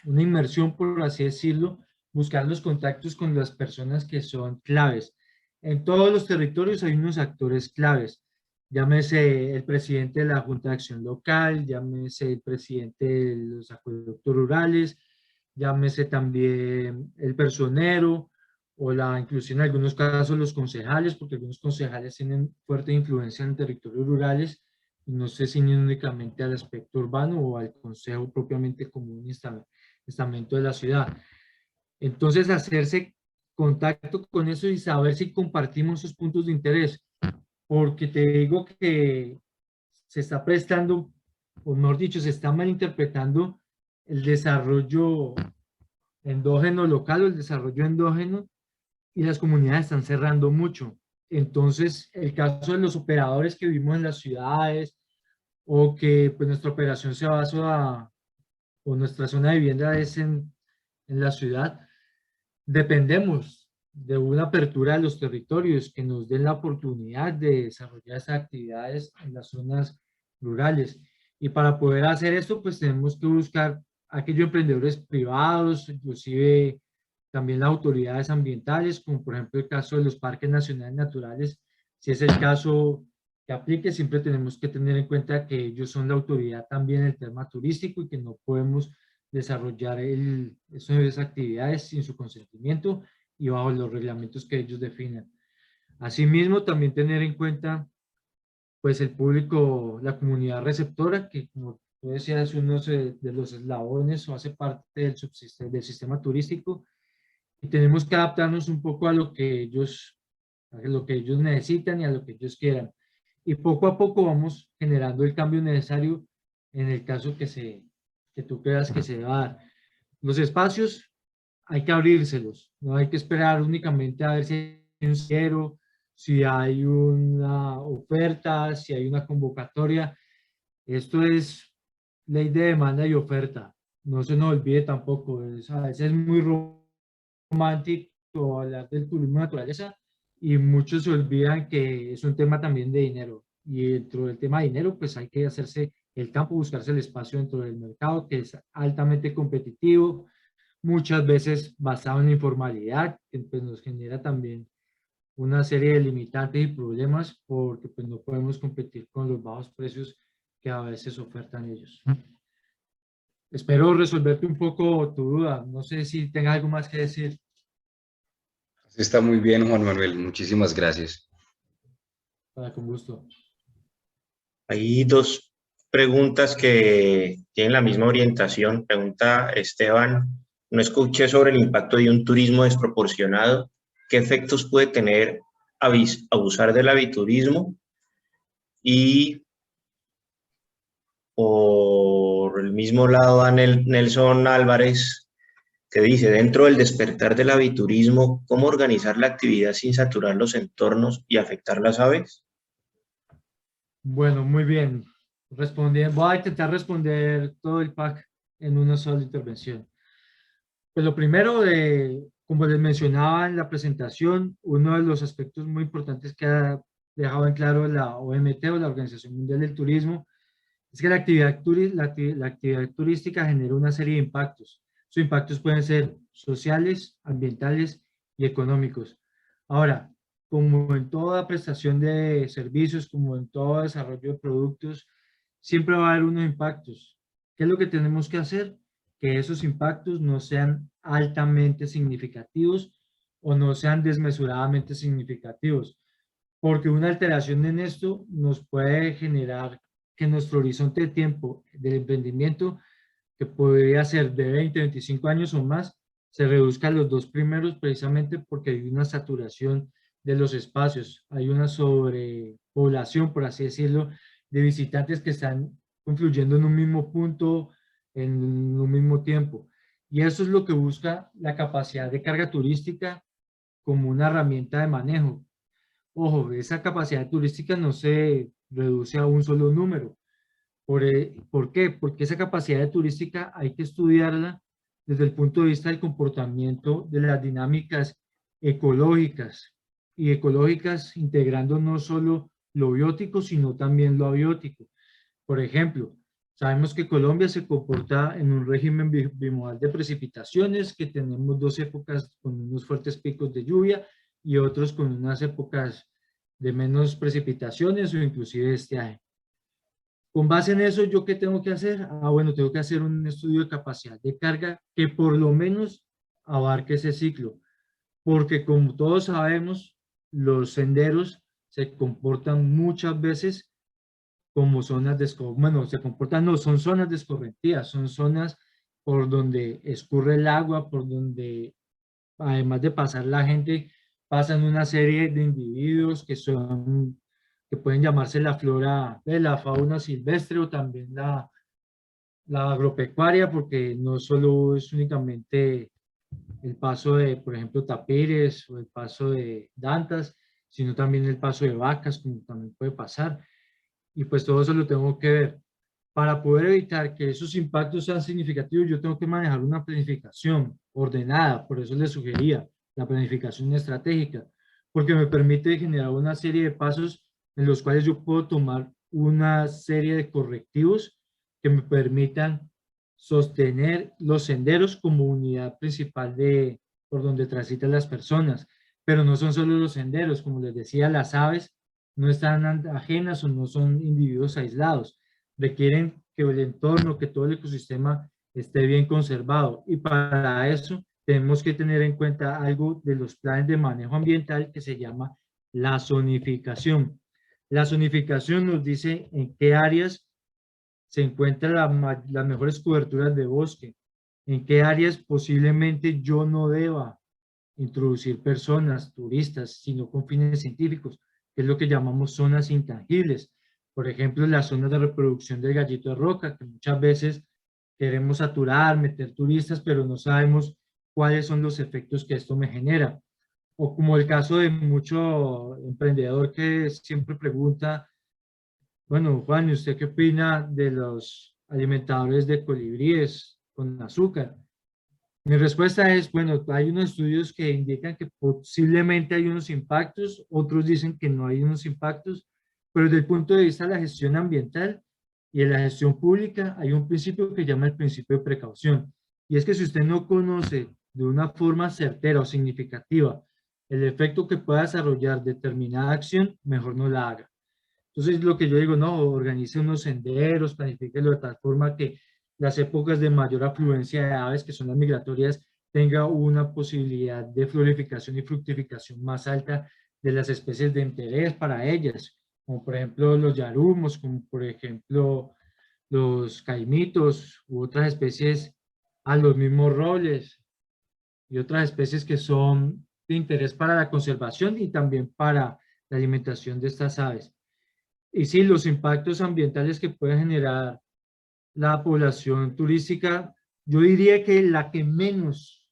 Speaker 4: inmersión, por así decirlo, buscar los contactos con las personas que son claves. En todos los territorios hay unos actores claves, llámese el presidente de la Junta de Acción Local, llámese el presidente de los acueductos rurales, llámese también el personero, o inclusive en algunos casos los concejales, porque algunos concejales tienen fuerte influencia en territorios rurales, y no se ciñen únicamente al aspecto urbano o al consejo propiamente común y estamento de la ciudad. Entonces, hacerse contacto con eso y saber si compartimos esos puntos de interés, porque te digo que se está prestando, o mejor dicho, se está malinterpretando el desarrollo endógeno local o el desarrollo endógeno, y las comunidades están cerrando mucho. Entonces, el caso de los operadores que vivimos en las ciudades, o que pues nuestra operación se basa o nuestra zona de vivienda es en la ciudad, dependemos de una apertura de los territorios que nos den la oportunidad de desarrollar esas actividades en las zonas rurales. Y para poder hacer esto, pues tenemos que buscar aquellos emprendedores privados, inclusive también las autoridades ambientales, como por ejemplo el caso de los parques nacionales naturales. Si es el caso que aplique, siempre tenemos que tener en cuenta que ellos son la autoridad también en el tema turístico y que no podemos desarrollar esas actividades sin su consentimiento y bajo los reglamentos que ellos definan. Asimismo, también tener en cuenta pues el público, la comunidad receptora, que como tú decías, es uno de los eslabones o hace parte del sistema turístico, y tenemos que adaptarnos un poco a lo que ellos necesitan y a lo que ellos quieran. Y poco a poco vamos generando el cambio necesario en el caso que tú creas que se va a dar. Los espacios hay que abrírselos, no hay que esperar únicamente a ver si hay un cero, si hay una oferta, si hay una convocatoria. Esto es ley de demanda y oferta. No se nos olvide tampoco, a veces es muy romántico hablar del turismo de naturaleza y muchos se olvidan que es un tema también de dinero. Y dentro del tema de dinero, pues hay que hacerse el campo, buscarse el espacio dentro del mercado, que es altamente competitivo, muchas veces basado en la informalidad, que pues, nos genera también una serie de limitantes y problemas porque pues, no podemos competir con los bajos precios que a veces ofertan ellos. Espero resolverte un poco tu duda. No sé si tengas algo más que decir.
Speaker 5: Está muy bien, Juan Manuel. Muchísimas gracias.
Speaker 4: Con gusto.
Speaker 1: Hay dos preguntas que tienen la misma orientación. Pregunta Esteban, no escuché sobre el impacto de un turismo desproporcionado. ¿Qué efectos puede tener abusar del aviturismo? Y por el mismo lado va Nelson Álvarez, que dice, dentro del despertar del aviturismo, ¿cómo organizar la actividad sin saturar los entornos y afectar las aves?
Speaker 4: Bueno, muy bien. Voy a intentar responder todo el pack en una sola intervención. Pues lo primero, como les mencionaba en la presentación, uno de los aspectos muy importantes que ha dejado en claro la OMT o la Organización Mundial del Turismo es que la actividad turística genera una serie de impactos. Sus impactos pueden ser sociales, ambientales y económicos. Ahora, como en toda prestación de servicios, como en todo desarrollo de productos, siempre va a haber unos impactos. ¿Qué es lo que tenemos que hacer? Que esos impactos no sean altamente significativos o no sean desmesuradamente significativos, porque una alteración en esto nos puede generar que nuestro horizonte de tiempo del emprendimiento, que podría ser de 20, 25 años o más, se reduzca a los dos primeros precisamente porque hay una saturación de los espacios, hay una sobrepoblación, por así decirlo, de visitantes que están confluyendo en un mismo punto, en un mismo tiempo. Y eso es lo que busca la capacidad de carga turística como una herramienta de manejo. Ojo, esa capacidad turística no se reduce a un solo número. ¿Por qué? Porque esa capacidad turística hay que estudiarla desde el punto de vista del comportamiento de las dinámicas ecológicas y ecológicas integrando no solo lo biótico, sino también lo abiótico. Por ejemplo, sabemos que Colombia se comporta en un régimen bimodal de precipitaciones, que tenemos dos épocas con unos fuertes picos de lluvia y otros con unas épocas de menos precipitaciones o inclusive estiaje. Con base en eso, ¿yo qué tengo que hacer? Bueno, tengo que hacer un estudio de capacidad de carga que por lo menos abarque ese ciclo, porque como todos sabemos, los senderos se comportan muchas veces como zonas bueno, se comportan, no, son zonas descorrentidas, son zonas por donde escurre el agua, por donde, además de pasar la gente, pasan una serie de individuos que pueden llamarse la flora, la fauna silvestre o también la agropecuaria, porque no solo es únicamente el paso de, por ejemplo, tapires o el paso de dantas, sino también el paso de vacas, como también puede pasar. Y pues todo eso lo tengo que ver. Para poder evitar que esos impactos sean significativos, yo tengo que manejar una planificación ordenada, por eso les sugería la planificación estratégica, porque me permite generar una serie de pasos en los cuales yo puedo tomar una serie de correctivos que me permitan sostener los senderos como unidad principal por donde transitan las personas. Pero no son solo los senderos, como les decía, las aves no están ajenas o no son individuos aislados. Requieren que el entorno, que todo el ecosistema esté bien conservado. Y para eso tenemos que tener en cuenta algo de los planes de manejo ambiental que se llama la zonificación. La zonificación nos dice en qué áreas se encuentran las mejores coberturas de bosque, en qué áreas posiblemente yo no deba introducir personas, turistas, sino con fines científicos, que es lo que llamamos zonas intangibles. Por ejemplo, las zonas de reproducción del gallito de roca, que muchas veces queremos saturar, meter turistas, pero no sabemos cuáles son los efectos que esto me genera. O como el caso de mucho emprendedor que siempre pregunta, bueno, Juan, ¿y usted qué opina de los alimentadores de colibríes con azúcar? Mi respuesta es, bueno, hay unos estudios que indican que posiblemente hay unos impactos, otros dicen que no hay unos impactos, pero desde el punto de vista de la gestión ambiental y de la gestión pública hay un principio que se llama el principio de precaución. Y es que si usted no conoce de una forma certera o significativa el efecto que pueda desarrollar determinada acción, mejor no la haga. Entonces, lo que yo digo, no, organice unos senderos, planifíquelo de tal forma que las épocas de mayor afluencia de aves, que son las migratorias, tenga una posibilidad de florificación y fructificación más alta de las especies de interés para ellas, como por ejemplo los yarumos, como por ejemplo los caimitos u otras especies, a los mismos robles y otras especies que son de interés para la conservación y también para la alimentación de estas aves. Y sí, los impactos ambientales que puede generar la población turística, yo diría que la que menos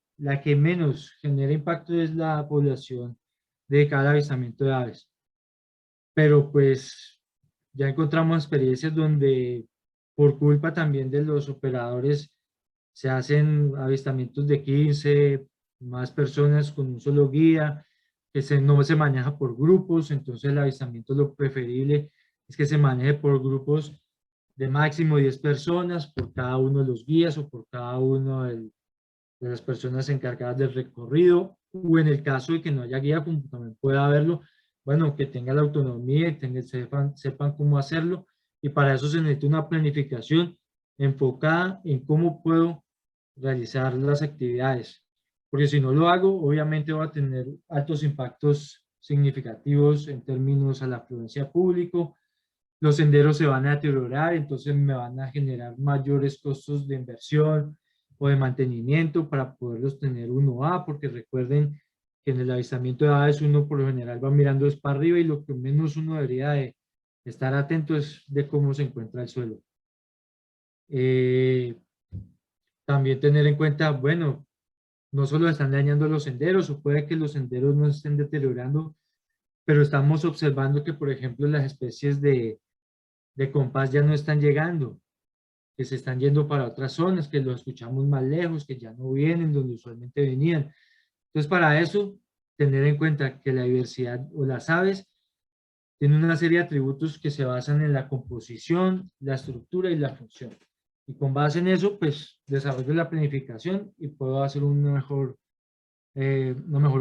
Speaker 4: genera impacto es la población dedicada al avistamiento de aves. Pero pues ya encontramos experiencias donde por culpa también de los operadores se hacen avistamientos de 15 más personas con un solo guía, no se maneja por grupos, entonces el avistamiento lo preferible es que se maneje por grupos de máximo 10 personas por cada uno de los guías o por cada uno de las personas encargadas del recorrido, o en el caso de que no haya guía, como también puede haberlo, bueno, que tenga la autonomía y sepan cómo hacerlo, y para eso se necesita una planificación enfocada en cómo puedo realizar las actividades, porque si no lo hago, obviamente va a tener altos impactos significativos en términos a la afluencia público, los senderos se van a deteriorar, entonces me van a generar mayores costos de inversión o de mantenimiento para poderlos tener 1A, porque recuerden que en el avistamiento de aves uno por lo general va mirando es para arriba y lo que menos uno debería de estar atento es de cómo se encuentra el suelo. También tener en cuenta, bueno, no solo están dañando los senderos, o puede que los senderos no estén deteriorando, pero estamos observando que, por ejemplo, las especies de compás ya no están llegando, que se están yendo para otras zonas, que los escuchamos más lejos, que ya no vienen donde usualmente venían. Entonces, para eso, tener en cuenta que la diversidad o las aves tienen una serie de atributos que se basan en la composición, la estructura y la función. Y con base en eso, pues, desarrollo la planificación y puedo hacer una mejor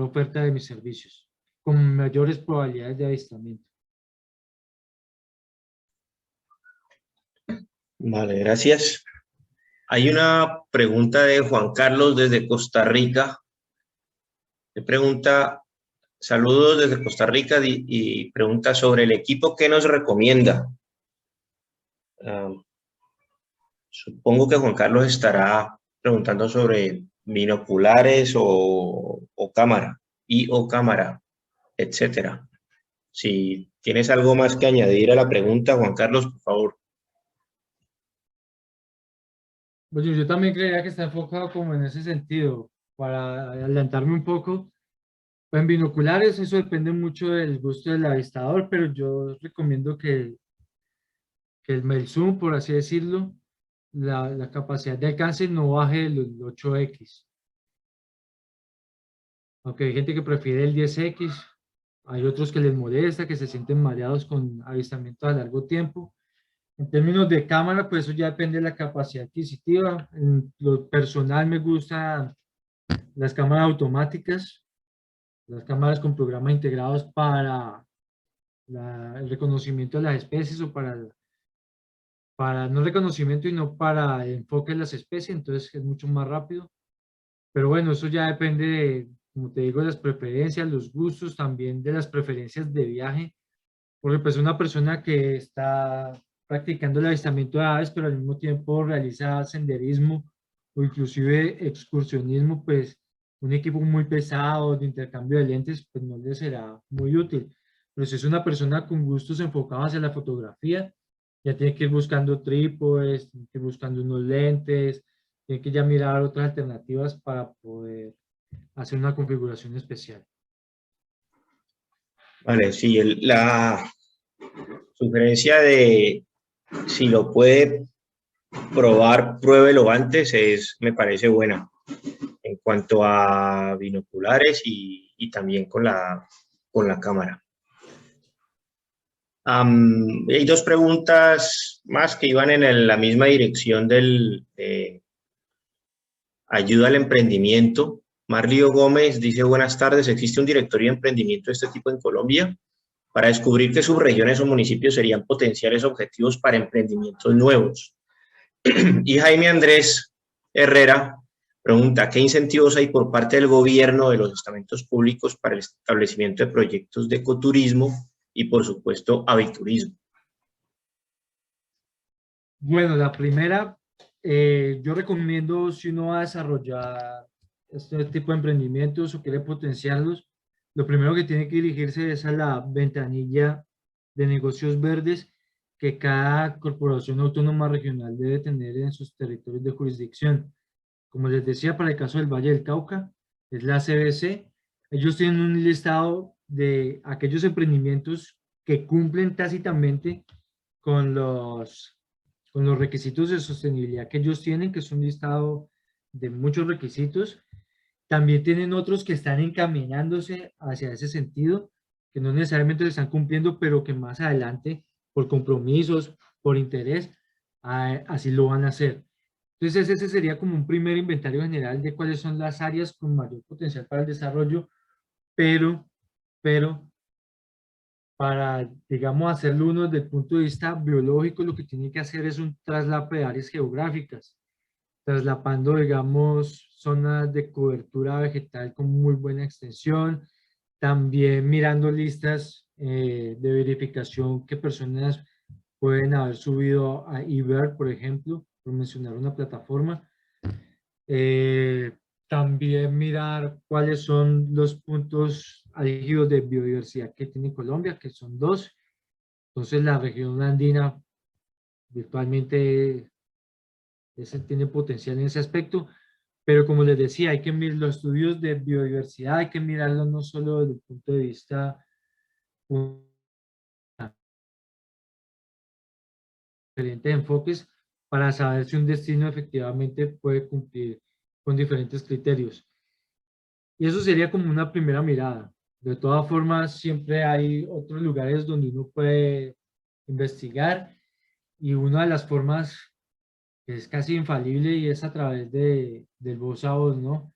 Speaker 4: oferta de mis servicios, con mayores probabilidades de avistamiento.
Speaker 1: Vale, gracias. Hay una pregunta de Juan Carlos desde Costa Rica. Le pregunta, saludos desde Costa Rica y pregunta sobre el equipo que nos recomienda. Supongo que Juan Carlos estará preguntando sobre binoculares o cámara, o cámara, etcétera. Si tienes algo más que añadir a la pregunta, Juan Carlos, por favor.
Speaker 4: Pues yo también creía que está enfocado como en ese sentido, para adelantarme un poco. En binoculares eso depende mucho del gusto del avistador, pero yo recomiendo que el zoom, por así decirlo, la capacidad de alcance no baje del 8X. Aunque hay gente que prefiere el 10X, hay otros que les molesta, que se sienten mareados con avistamientos a largo tiempo. En términos de cámara, pues eso ya depende de la capacidad adquisitiva. En lo personal me gustan las cámaras automáticas, las cámaras con programas integrados para el reconocimiento de las especies o para no reconocimiento, sino para el enfoque de las especies, entonces es mucho más rápido. Pero bueno, eso ya depende de, como te digo, de las preferencias, los gustos, también de las preferencias de viaje, porque pues una persona que está practicando el avistamiento de aves, pero al mismo tiempo realiza senderismo o inclusive excursionismo, pues un equipo muy pesado de intercambio de lentes, pues no le será muy útil. Pero si es una persona con gustos enfocados hacia la fotografía, ya tiene que ir buscando trípodes, tiene que ir buscando unos lentes, tiene que ya mirar otras alternativas para poder hacer una configuración especial.
Speaker 1: Vale, sí, la sugerencia de si lo puede probar, pruébelo antes, me parece buena en cuanto a binoculares y también con la cámara. Hay dos preguntas más que iban en la misma dirección de ayuda al emprendimiento. Marlio Gómez dice, buenas tardes, ¿existe un directorio de emprendimiento de este tipo en Colombia? Para descubrir qué subregiones o municipios serían potenciales objetivos para emprendimientos nuevos. Y Jaime Andrés Herrera pregunta, ¿qué incentivos hay por parte del gobierno de los estamentos públicos para el establecimiento de proyectos de ecoturismo y, por supuesto, aviturismo?
Speaker 4: Bueno, la primera, yo recomiendo si uno va a desarrollar este tipo de emprendimientos o quiere potenciarlos, lo primero que tiene que dirigirse es a la ventanilla de negocios verdes que cada corporación autónoma regional debe tener en sus territorios de jurisdicción. Como les decía, para el caso del Valle del Cauca, es la CBC. Ellos tienen un listado de aquellos emprendimientos que cumplen tácitamente con los requisitos de sostenibilidad que ellos tienen, que es un listado de muchos requisitos. También tienen otros que están encaminándose hacia ese sentido, que no necesariamente lo están cumpliendo, pero que más adelante, por compromisos, por interés, así lo van a hacer. Entonces ese sería como un primer inventario general de cuáles son las áreas con mayor potencial para el desarrollo, pero para, digamos, hacerlo uno desde el punto de vista biológico, lo que tiene que hacer es un traslape de áreas geográficas, traslapando, digamos, zonas de cobertura vegetal con muy buena extensión, también mirando listas de verificación que personas pueden haber subido a eBird, por ejemplo, por mencionar una plataforma. También mirar cuáles son los puntos álgidos de biodiversidad que tiene Colombia, que son 2. Entonces la región andina virtualmente tiene potencial en ese aspecto, pero como les decía, hay que mirar los estudios de biodiversidad, hay que mirarlos no solo desde el punto de vista diferentes enfoques para saber si un destino efectivamente puede cumplir con diferentes criterios. Y eso sería como una primera mirada. De todas formas, siempre hay otros lugares donde uno puede investigar y una de las formas que es casi infalible y es a través del voz a voz, ¿no?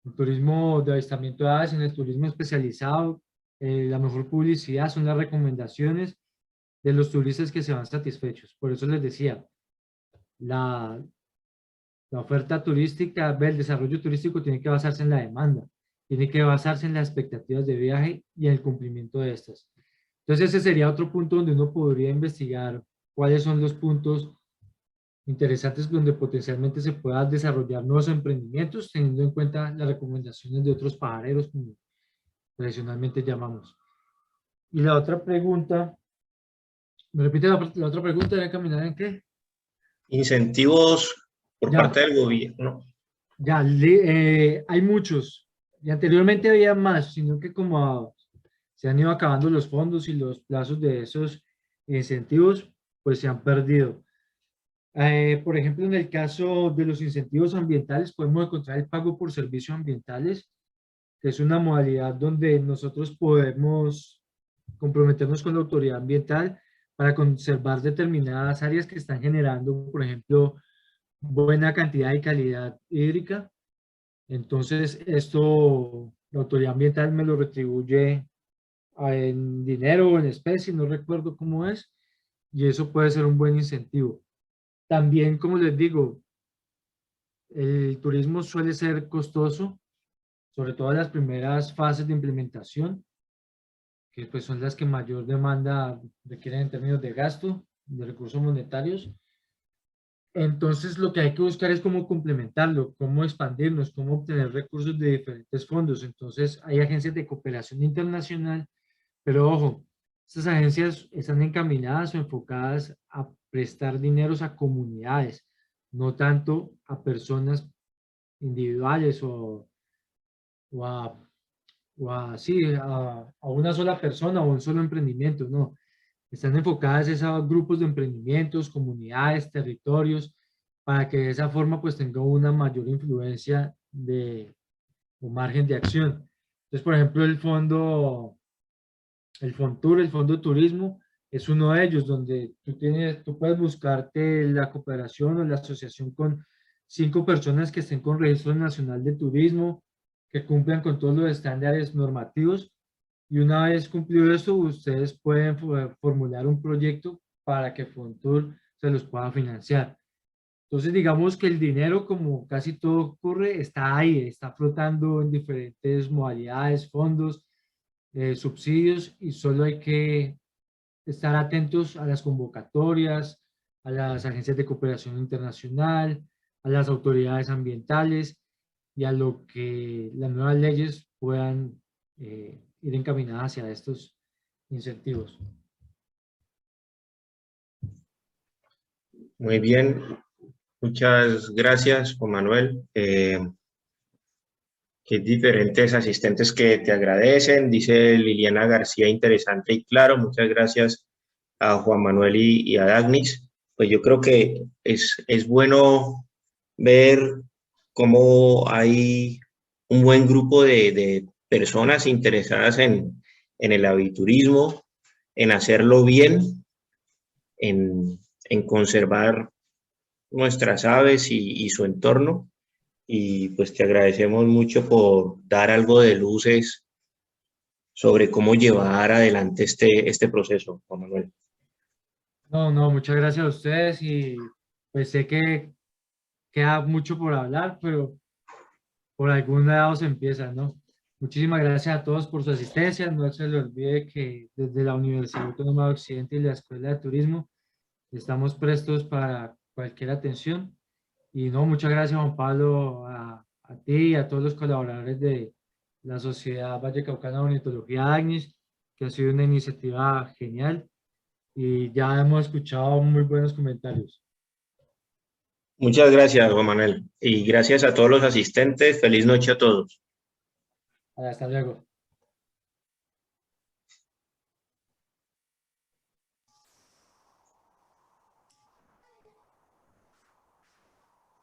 Speaker 4: El turismo de avistamiento de aves, en el turismo especializado, la mejor publicidad son las recomendaciones de los turistas que se van satisfechos. Por eso les decía, la oferta turística, el desarrollo turístico tiene que basarse en la demanda, tiene que basarse en las expectativas de viaje y en el cumplimiento de estas. Entonces ese sería otro punto donde uno podría investigar cuáles son los puntos interesantes donde potencialmente se puedan desarrollar nuevos emprendimientos teniendo en cuenta las recomendaciones de otros pajareros como tradicionalmente llamamos. Y la otra pregunta, ¿me repite la otra pregunta? ¿Era caminar en qué?
Speaker 1: Incentivos por parte del gobierno.
Speaker 4: Ya, hay muchos. Y anteriormente había más, sino que como se han ido acabando los fondos y los plazos de esos incentivos, pues se han perdido. Por ejemplo, en el caso de los incentivos ambientales, podemos encontrar el pago por servicios ambientales, que es una modalidad donde nosotros podemos comprometernos con la autoridad ambiental para conservar determinadas áreas que están generando, por ejemplo, buena cantidad y calidad hídrica. Entonces, esto la autoridad ambiental me lo retribuye en dinero o en especie, no recuerdo cómo es, y eso puede ser un buen incentivo. También, como les digo, el turismo suele ser costoso, sobre todo en las primeras fases de implementación, que pues son las que mayor demanda requieren en términos de gasto, de recursos monetarios. Entonces, lo que hay que buscar es cómo complementarlo, cómo expandirnos, cómo obtener recursos de diferentes fondos. Entonces, hay agencias de cooperación internacional, pero ojo, estas agencias están encaminadas o enfocadas a prestar dineros a comunidades, no tanto a personas individuales o a, sí, a una sola persona o un solo emprendimiento, no. Están enfocadas a grupos de emprendimientos, comunidades, territorios, para que de esa forma pues tenga una mayor influencia o margen de acción. Entonces, por ejemplo, el Fontur, el Fondo de Turismo, es uno de ellos, donde tú puedes buscarte la cooperación o la asociación con 5 personas que estén con Registro Nacional de Turismo, que cumplan con todos los estándares normativos, y una vez cumplido eso, ustedes pueden formular un proyecto para que Fontur se los pueda financiar. Entonces, digamos que el dinero, como casi todo ocurre, está ahí, está flotando en diferentes modalidades, fondos, subsidios, y solo hay que estar atentos a las convocatorias, a las agencias de cooperación internacional, a las autoridades ambientales y a lo que las nuevas leyes puedan ir encaminadas hacia estos incentivos.
Speaker 1: Muy bien, muchas gracias, Juan Manuel. Que diferentes asistentes que te agradecen, dice Liliana García, interesante y claro. Muchas gracias a Juan Manuel y a Dagnis. Pues yo creo que es bueno ver cómo hay un buen grupo de personas interesadas en el aviturismo, en hacerlo bien, en conservar nuestras aves y su entorno. Y pues te agradecemos mucho por dar algo de luces sobre cómo llevar adelante este proceso, Juan Manuel.
Speaker 4: No, muchas gracias a ustedes, y pues sé que queda mucho por hablar, pero por algún lado se empieza, ¿no? Muchísimas gracias a todos por su asistencia. No se les olvide que desde la Universidad Autónoma de Occidente y la Escuela de Turismo estamos prestos para cualquier atención. Y no, muchas gracias, Juan Pablo, a ti y a todos los colaboradores de la Sociedad Vallecaucana de Ornitología Agnis, que ha sido una iniciativa genial, y ya hemos escuchado muy buenos comentarios.
Speaker 1: Muchas gracias, Juan Manuel. Y gracias a todos los asistentes. Feliz noche a todos.
Speaker 4: Hasta luego.